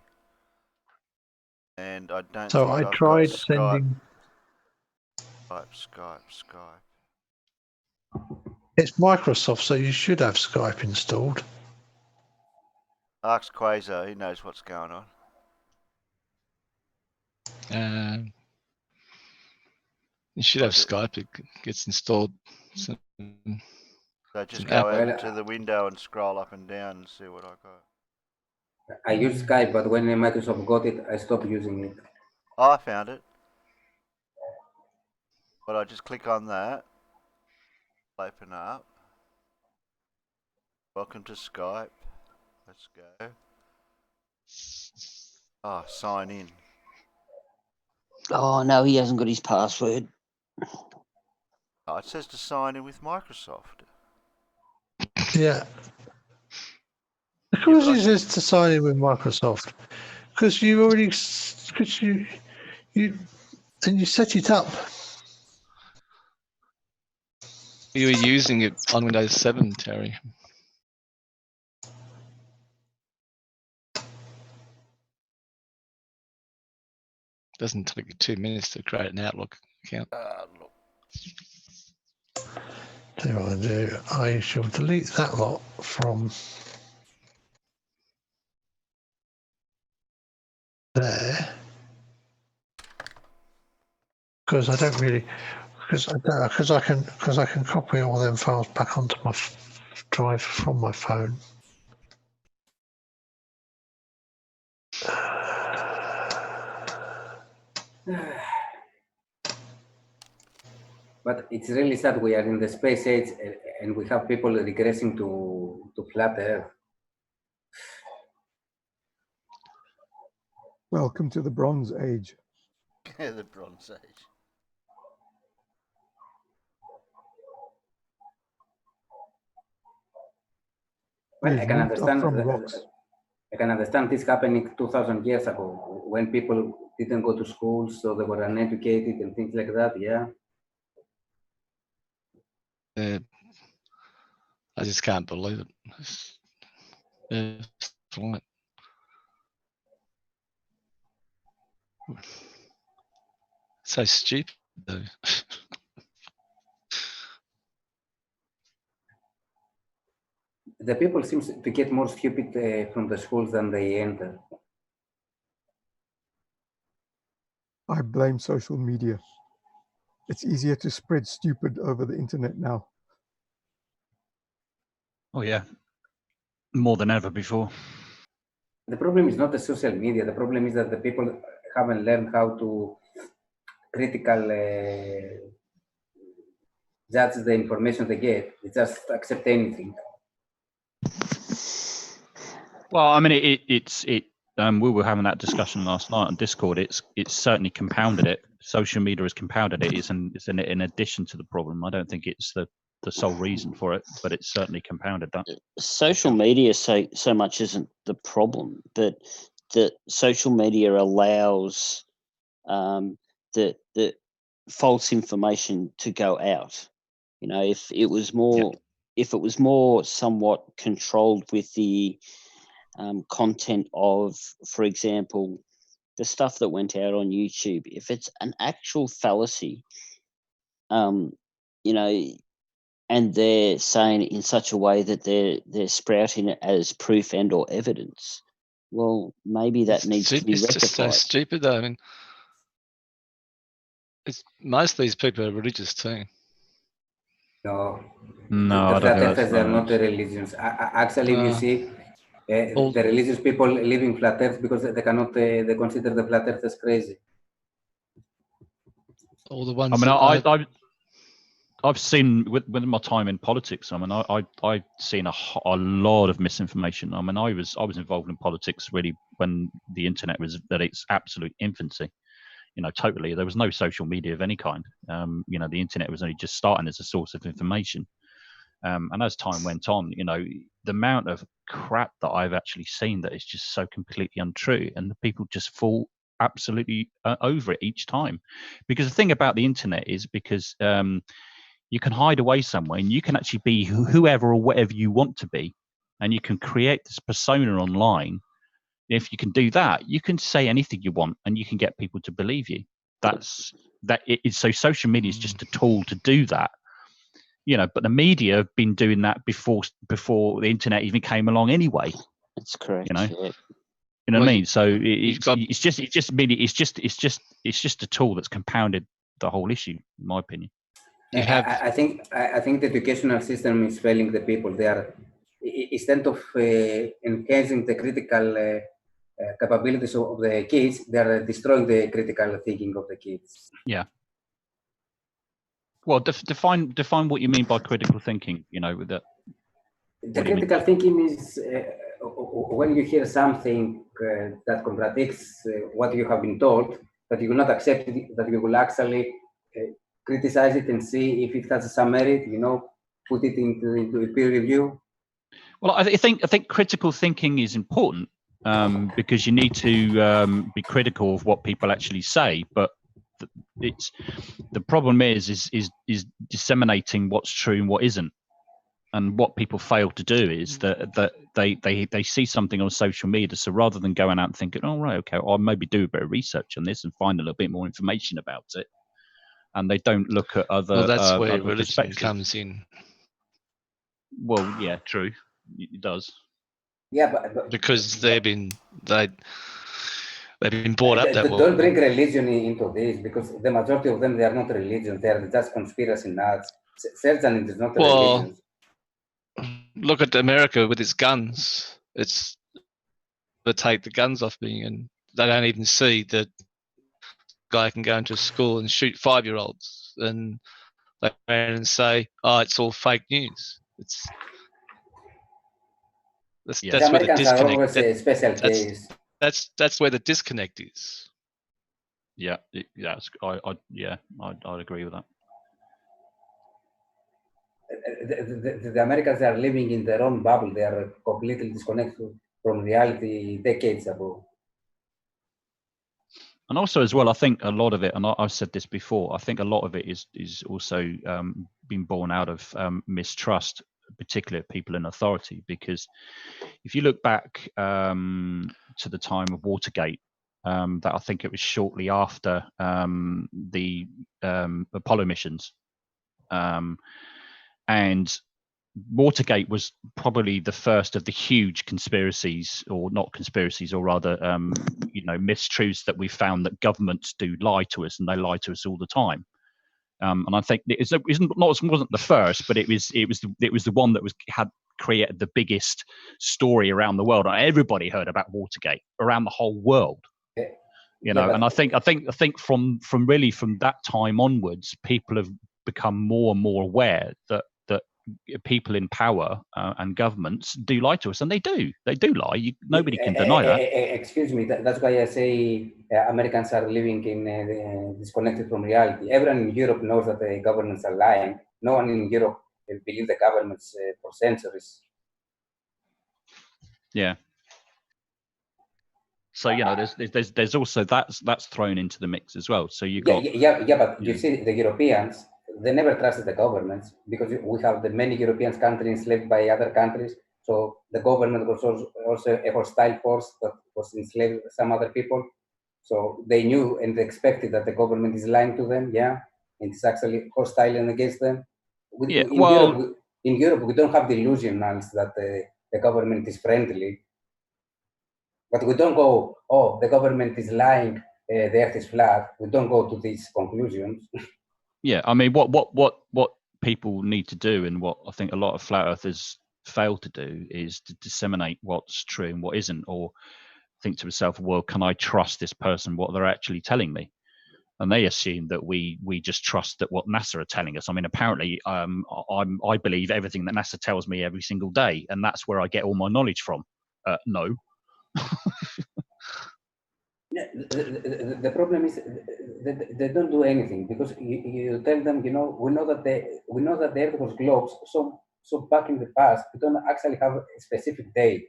S7: And I don't.
S4: So
S7: think
S4: I
S7: I've
S4: tried
S7: got
S4: sending.
S7: Skype.
S4: It's Microsoft, so you should have Skype installed.
S7: Ask Quasar, he knows what's going on.
S9: You should have Skype. It gets installed.
S7: So just go over to the window and scroll up and down and see what I got.
S3: I use Skype, but when Microsoft got it, I stopped using it.
S7: Oh, I found it. But I just click on that. Open up. Welcome to Skype. Let's go. Oh, sign in.
S5: Oh, no, he hasn't got his password.
S7: Oh, it says to sign in with Microsoft.
S4: Yeah. Of course it says to sign in with Microsoft. Because you set it up.
S9: You were using it on Windows 7, Terry. Doesn't take you 2 minutes to create an Outlook account.
S7: Look.
S4: Tell you what I do. I shall delete that lot from there, because I don't really, because I can copy all them files back onto my drive from my phone.
S3: But it's really sad we are in the space age and we have people regressing to flat Earth.
S10: Welcome to the Bronze Age.
S7: The Bronze Age.
S3: Well, I can understand this happening 2,000 years ago when people didn't go to school, so they were uneducated and things like that. Yeah.
S9: I just can't believe it. So stupid, though.
S3: The people seem to get more stupid from the schools than they enter.
S10: I blame social media. It's easier to spread stupid over the internet now.
S2: Oh, yeah. More than ever before.
S3: The problem is not the social media. The problem is that the people haven't learned how to critical judge the information they get. They just accept anything.
S2: Well, I mean, we were having that discussion last night on Discord. It's certainly compounded it. Social media has compounded it. It's in addition to the problem. I don't think it's the sole reason for it, but it's certainly compounded that.
S5: Social media so much isn't the problem, but that social media allows the false information to go out. You know, if it was more somewhat controlled with the content of, for example, the stuff that went out on YouTube, if it's an actual fallacy, you know, and they're saying it in such a way that they're sprouting it as proof and or evidence, well, maybe that needs to be rectified.
S9: It's just so stupid, though. I mean, most of these people are religious too.
S3: No,
S2: I
S3: the
S2: don't
S3: flat
S2: think
S3: earthers, they're not the religions. Actually, if you see, the religious people live in flat earth because they cannot, they consider the flat earth as crazy.
S9: All the ones.
S2: I mean, I've seen with my time in politics. I mean, I've seen a lot of misinformation. I mean, I was involved in politics really when the internet was at its absolute infancy. You know, totally. There was no social media of any kind. You know, the internet was only just starting as a source of information. And as time went on, you know, the amount of crap that I've actually seen that is just so completely untrue, and the people just fall absolutely over it each time. Because the thing about the internet is because you can hide away somewhere and you can actually be whoever or whatever you want to be, and you can create this persona online. If you can do that, you can say anything you want and you can get people to believe you. So social media is just a tool to do that. You know, but the media have been doing that before the internet even came along anyway.
S5: That's correct.
S2: You know,
S5: yeah.
S2: You know what I mean? So it's just a tool that's compounded the whole issue, in my opinion.
S3: I think the educational system is failing the people. They are, instead of enhancing the critical capabilities of the kids, they are destroying the critical thinking of the kids.
S2: Yeah. Well, define what you mean by critical thinking. You know, with that.
S3: The critical thinking is when you hear something that contradicts what you have been told, that you will not accept it, that you will actually criticize it and see if it has some merit. You know, put it into a peer review.
S2: Well, I think critical thinking is important because you need to be critical of what people actually say, but the problem is disseminating what's true and what isn't. And what people fail to do is that they see something on social media, so rather than going out and thinking, oh right, okay, I'll maybe do a bit of research on this and find a little bit more information about it, and they don't look at other.
S9: Well, that's where
S2: other
S9: religion comes in.
S2: Well, yeah, true, it does.
S3: Yeah, but
S9: because they've been brought up that way.
S3: Don't bring religion into this, because the majority of them, they are not religion. They are just conspiracy nuts. Certainly, it's not a religion.
S9: Look at America with its guns. It's they take the guns off me, and they don't even see that guy can go into a school and shoot 5-year-olds, and they ran and say, "Oh, it's all fake news." That's where the disconnect. That's where the disconnect is.
S2: Yeah, I'd agree with that.
S3: The Americans are living in their own bubble. They are completely disconnected from reality decades ago.
S2: And also, as well, I think a lot of it, and I've said this before, I think a lot of it is also been born out of mistrust, particularly of people in authority. Because if you look back to the time of Watergate, that I think it was shortly after the Apollo missions, and Watergate was probably the first of the huge conspiracies, or not conspiracies, or rather, mistruths that we found that governments do lie to us, and they lie to us all the time. And I think it wasn't the first, but it was the one that had created the biggest story around the world. Everybody heard about Watergate around the whole world. And I think from that time onwards, people have become more and more aware that people in power and governments do lie to us, and they do lie. Nobody can deny that.
S3: Excuse me, that's why I say Americans are living in disconnected from reality. Everyone in Europe knows that the governments are lying. No one in Europe will believe the governments for centuries.
S2: Yeah. So there's also that's thrown into the mix as well. So you got
S3: but you see the Europeans, they never trusted the governments because we have the many European countries enslaved by other countries. So the government was also a hostile force that was enslaved some other people. So they knew and expected that the government is lying to them, and it's actually hostile and against them. In Europe, we don't have the illusion that the government is friendly. But we don't go, oh, the government is lying, the earth is flat. We don't go to these conclusions.
S2: Yeah, I mean, what people need to do, and what I think a lot of flat earthers fail to do, is to disseminate what's true and what isn't, or think to myself, well, can I trust this person, what they're actually telling me? And they assume that we just trust that what NASA are telling us. I mean, apparently, I believe everything that NASA tells me every single day, and that's where I get all my knowledge from. No.
S3: The problem is they don't do anything because you tell them, we know that the Earth was globes. So back in the past, we don't actually have a specific date.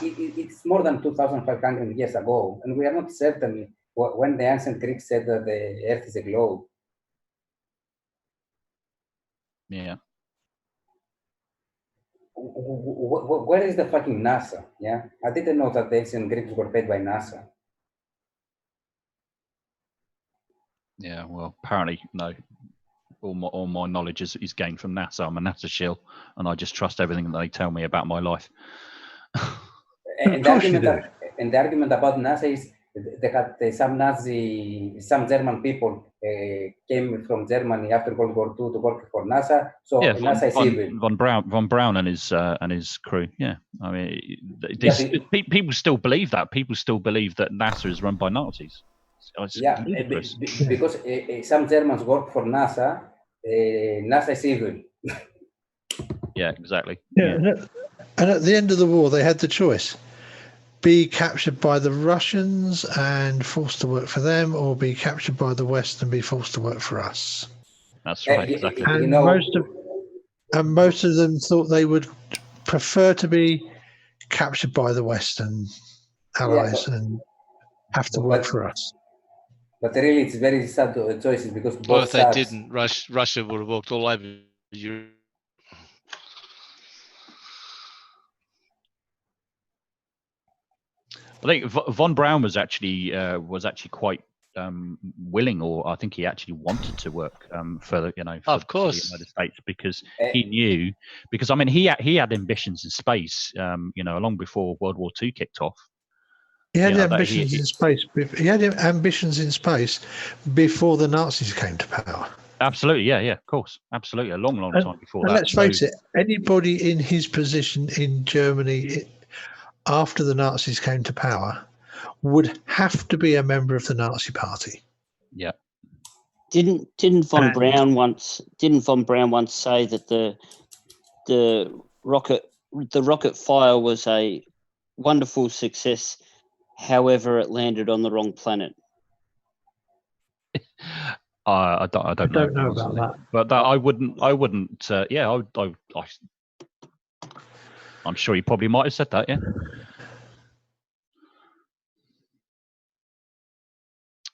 S3: It's more than 2,500 years ago, and we are not certain when the ancient Greeks said that the Earth is a globe.
S2: Yeah.
S3: Where is the fucking NASA? Yeah, I didn't know that the ancient Greeks were paid by NASA.
S2: Yeah, well, apparently no. All my knowledge is gained from NASA. I'm a NASA shill, and I just trust everything that they tell me about my life.
S3: And the argument about NASA is they had some German people came from Germany after World War II to work for NASA. So NASA is evil.
S2: Von Braun and his crew. Yeah, I mean, people still believe that. People still believe that NASA is run by Nazis. It's ludicrous.
S3: Because some Germans work for NASA. NASA is evil.
S2: Yeah, exactly.
S4: Yeah. And at the end of the war, they had the choice: be captured by the Russians and forced to work for them, or be captured by the West and be forced to work for us.
S2: That's right, exactly.
S4: And most of them thought they would prefer to be captured by the Western allies and have to work for us.
S3: But really, it's very sad choices because both
S9: if they didn't, Russia would have walked all over Europe.
S2: I think von Braun was actually quite willing, or I think he actually wanted to work for the United States, because he knew, because I mean he had ambitions in space, long before World War II kicked off.
S4: He had ambitions in space. He had ambitions in space before the Nazis came to power.
S2: Absolutely, yeah, of course, absolutely, a long time before that.
S4: Let's face it, anybody in his position in Germany after the Nazis came to power would have to be a member of the Nazi Party.
S2: Yeah.
S5: Didn't von Braun once say that the rocket fire was a wonderful success, however it landed on the wrong planet?
S2: I don't know
S4: about that,
S2: but that I wouldn't. I'm sure he probably might have said that. Yeah.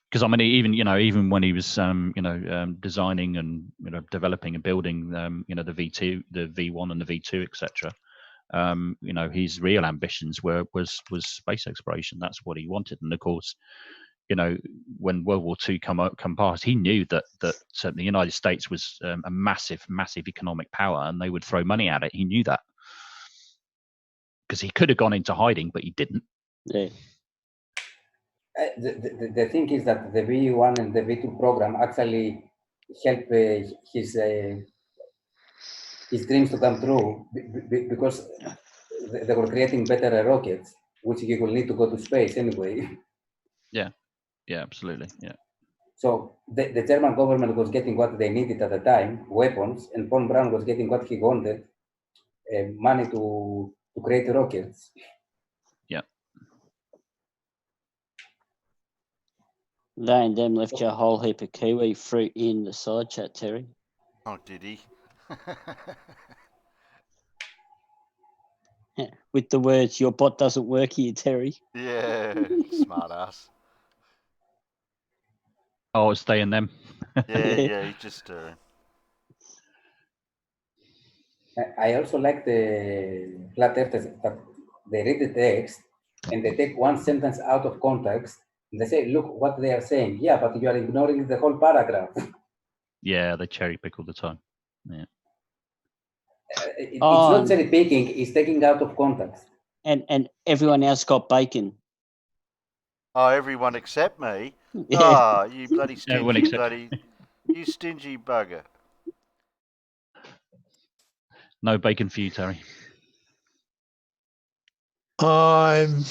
S2: Because I mean, even when he was, designing and developing and building, the V2, the V1, and the V2, etc. His real ambitions was space exploration. That's what he wanted, and of course, when World War II come past, he knew that the United States was a massive economic power, and they would throw money at it. He knew that because he could have gone into hiding, but he didn't.
S5: Yeah.
S3: The thing is that the V1 and the V2 program actually help his his dreams to come true because they were creating better rockets, which he will need to go to space anyway.
S2: Yeah, yeah, absolutely, yeah.
S3: So the German government was getting what they needed at the time, weapons, and Von Braun was getting what he wanted, money to create rockets.
S2: Yeah.
S5: They and them left you a whole heap of kiwi fruit in the side chat, Terry.
S7: Oh, did he?
S5: With the words, your bot doesn't work here, Terry.
S7: Yeah, smart ass.
S2: Oh, it's staying them.
S7: Yeah, he just.
S3: I also like the flat earthers that they read the text and they take one sentence out of context and they say, look what they are saying. Yeah, but you are ignoring the whole paragraph.
S2: Yeah, they cherry pick all the time. Yeah.
S3: It's not cherry picking, it's taking out of context.
S5: And everyone else got bacon.
S7: Oh, everyone except me?
S5: Yeah.
S7: Oh, you bloody
S2: Everyone
S7: stingy
S2: except-
S7: bloody... You stingy bugger.
S2: No bacon for you, Terry.
S4: I'm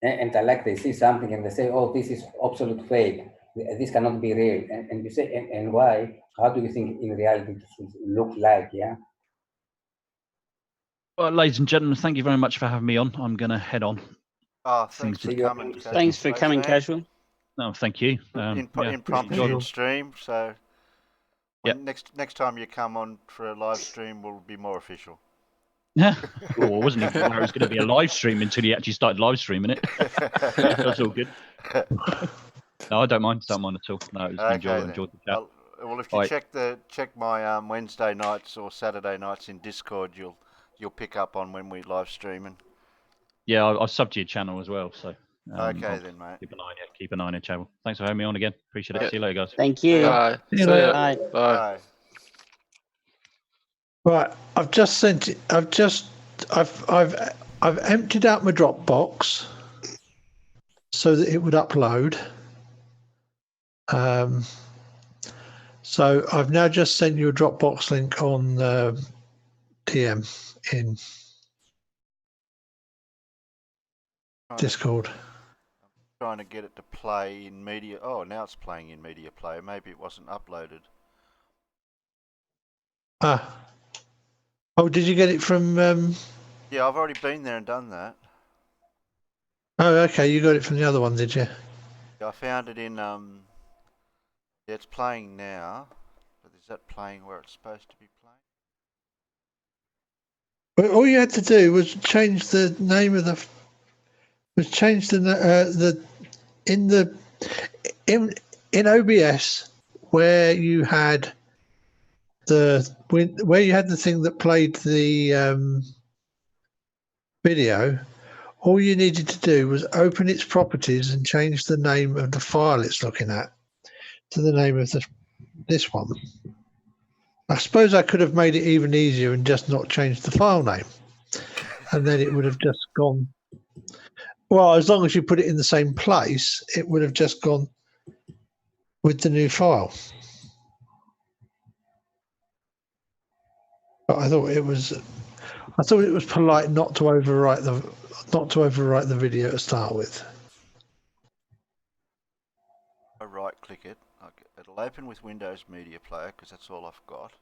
S3: And I like they see something and they say, oh, this is absolute fake. This cannot be real. And you say, and why? How do you think in reality it should look like? Yeah.
S2: Well, ladies and gentlemen, thank you very much for having me on. I'm going to head on.
S7: Oh, thanks for coming.
S5: Thanks for coming, Casual.
S2: No, thank you.
S7: Impromptu stream. So when
S2: Yep.
S7: next time you come on for a live stream, will be more official.
S2: Yeah. Well, I wasn't even aware it was going to be a live stream until you actually started live streaming it. That's all good. No, I don't mind. Don't mind at all. No, it was enjoyed the chat.
S7: Well, if you check my Wednesday nights or Saturday nights in Discord, you'll pick up on when we live streaming.
S2: Yeah, I've subbed to your channel as well. So
S7: okay then, mate.
S2: Keep an eye on your channel. Thanks for having me on again. Appreciate it. See you later, guys.
S5: Thank you.
S6: Bye.
S4: See you later.
S6: Bye.
S4: right. I've just sent it. I've emptied out my Dropbox so that it would upload. So I've now just sent you a Dropbox link on TM in Discord.
S7: Trying to get it to play in media. Oh, now it's playing in media player. Maybe it wasn't uploaded.
S4: Oh, did you get it from?
S7: Yeah, I've already been there and done that.
S4: Oh, okay. You got it from the other one, did you?
S7: Yeah, I found it in. Yeah, it's playing now. But is that playing where it's supposed to be playing?
S4: Well, all you had to do was change the name of the. Was change the in OBS where you had the thing that played the video. All you needed to do was open its properties and change the name of the file it's looking at to the name of this one. I suppose I could have made it even easier and just not changed the file name, and then it would have just gone. Well, as long as you put it in the same place, it would have just gone with the new file. But I thought it was polite not to overwrite the video to start with.
S7: I right click it. It'll open with Windows Media Player because that's all I've got.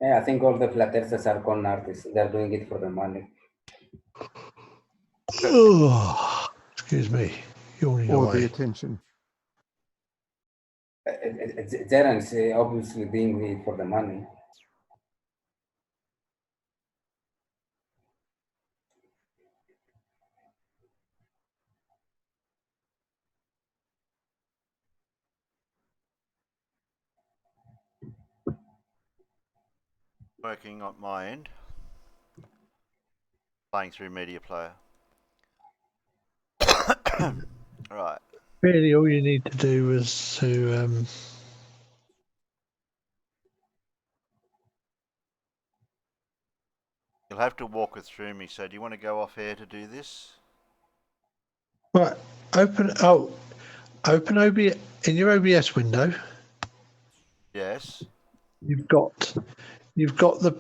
S3: Yeah, I think all the flat earthers are con artists. They're doing it for the money.
S4: Oh, excuse me. Yawning
S10: Or
S4: away.
S10: the attention.
S3: Jaren's obviously doing it for the money.
S7: Working on my end. Playing through Media Player. Right.
S4: Really, all you need to do was to
S7: You'll have to walk it through me. So do you want to go off air to do this?
S4: right. Open OBS in your OBS window.
S7: Yes.
S4: You've got the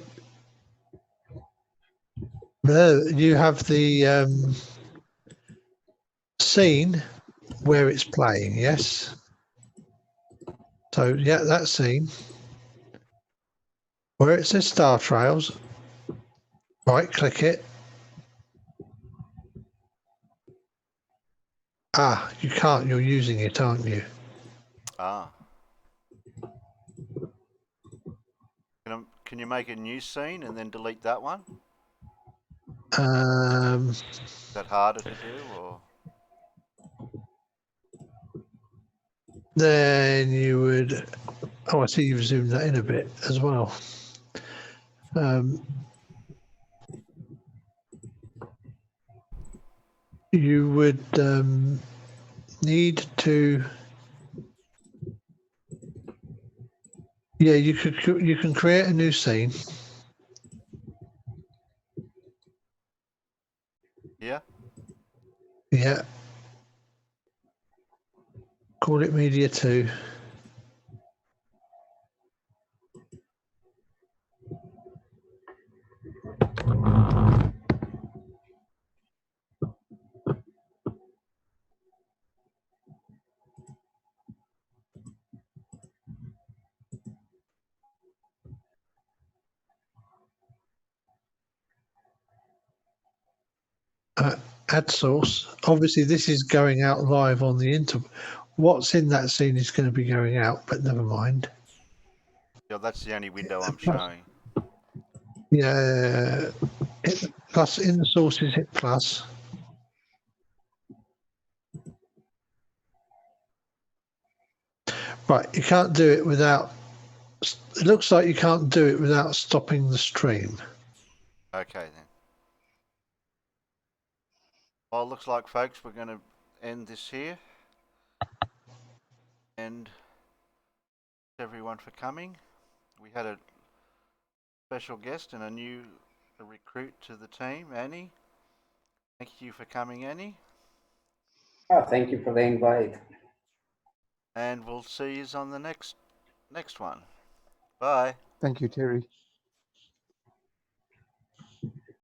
S4: there. You have the scene where it's playing. Yes. So yeah, that scene where it says Star Trails. Right, click it. Ah, you can't. You're using it, aren't you?
S7: Ah. Can you make a new scene and then delete that one? Is that harder to do, or?
S4: Then you would. Oh, I see you've zoomed that in a bit as well. You would need to. Yeah, you can create a new scene.
S7: Yeah.
S4: Yeah. Call it Media 2. Add source. Obviously, this is going out live on the internet. What's in that scene is going to be going out, but never mind.
S7: Yeah, that's the only window I'm showing.
S4: Yeah. Plus, in the sources, hit plus. Right, you can't do it without. It looks like you can't do it without stopping the stream.
S7: Okay then. Well, it looks like, folks, we're going to end this here. And everyone for coming. We had a special guest and a recruit to the team, Annie. Thank you for coming, Annie.
S3: Oh, thank you for the invite.
S7: And we'll see you on the next one. Bye.
S10: Thank you, Terry.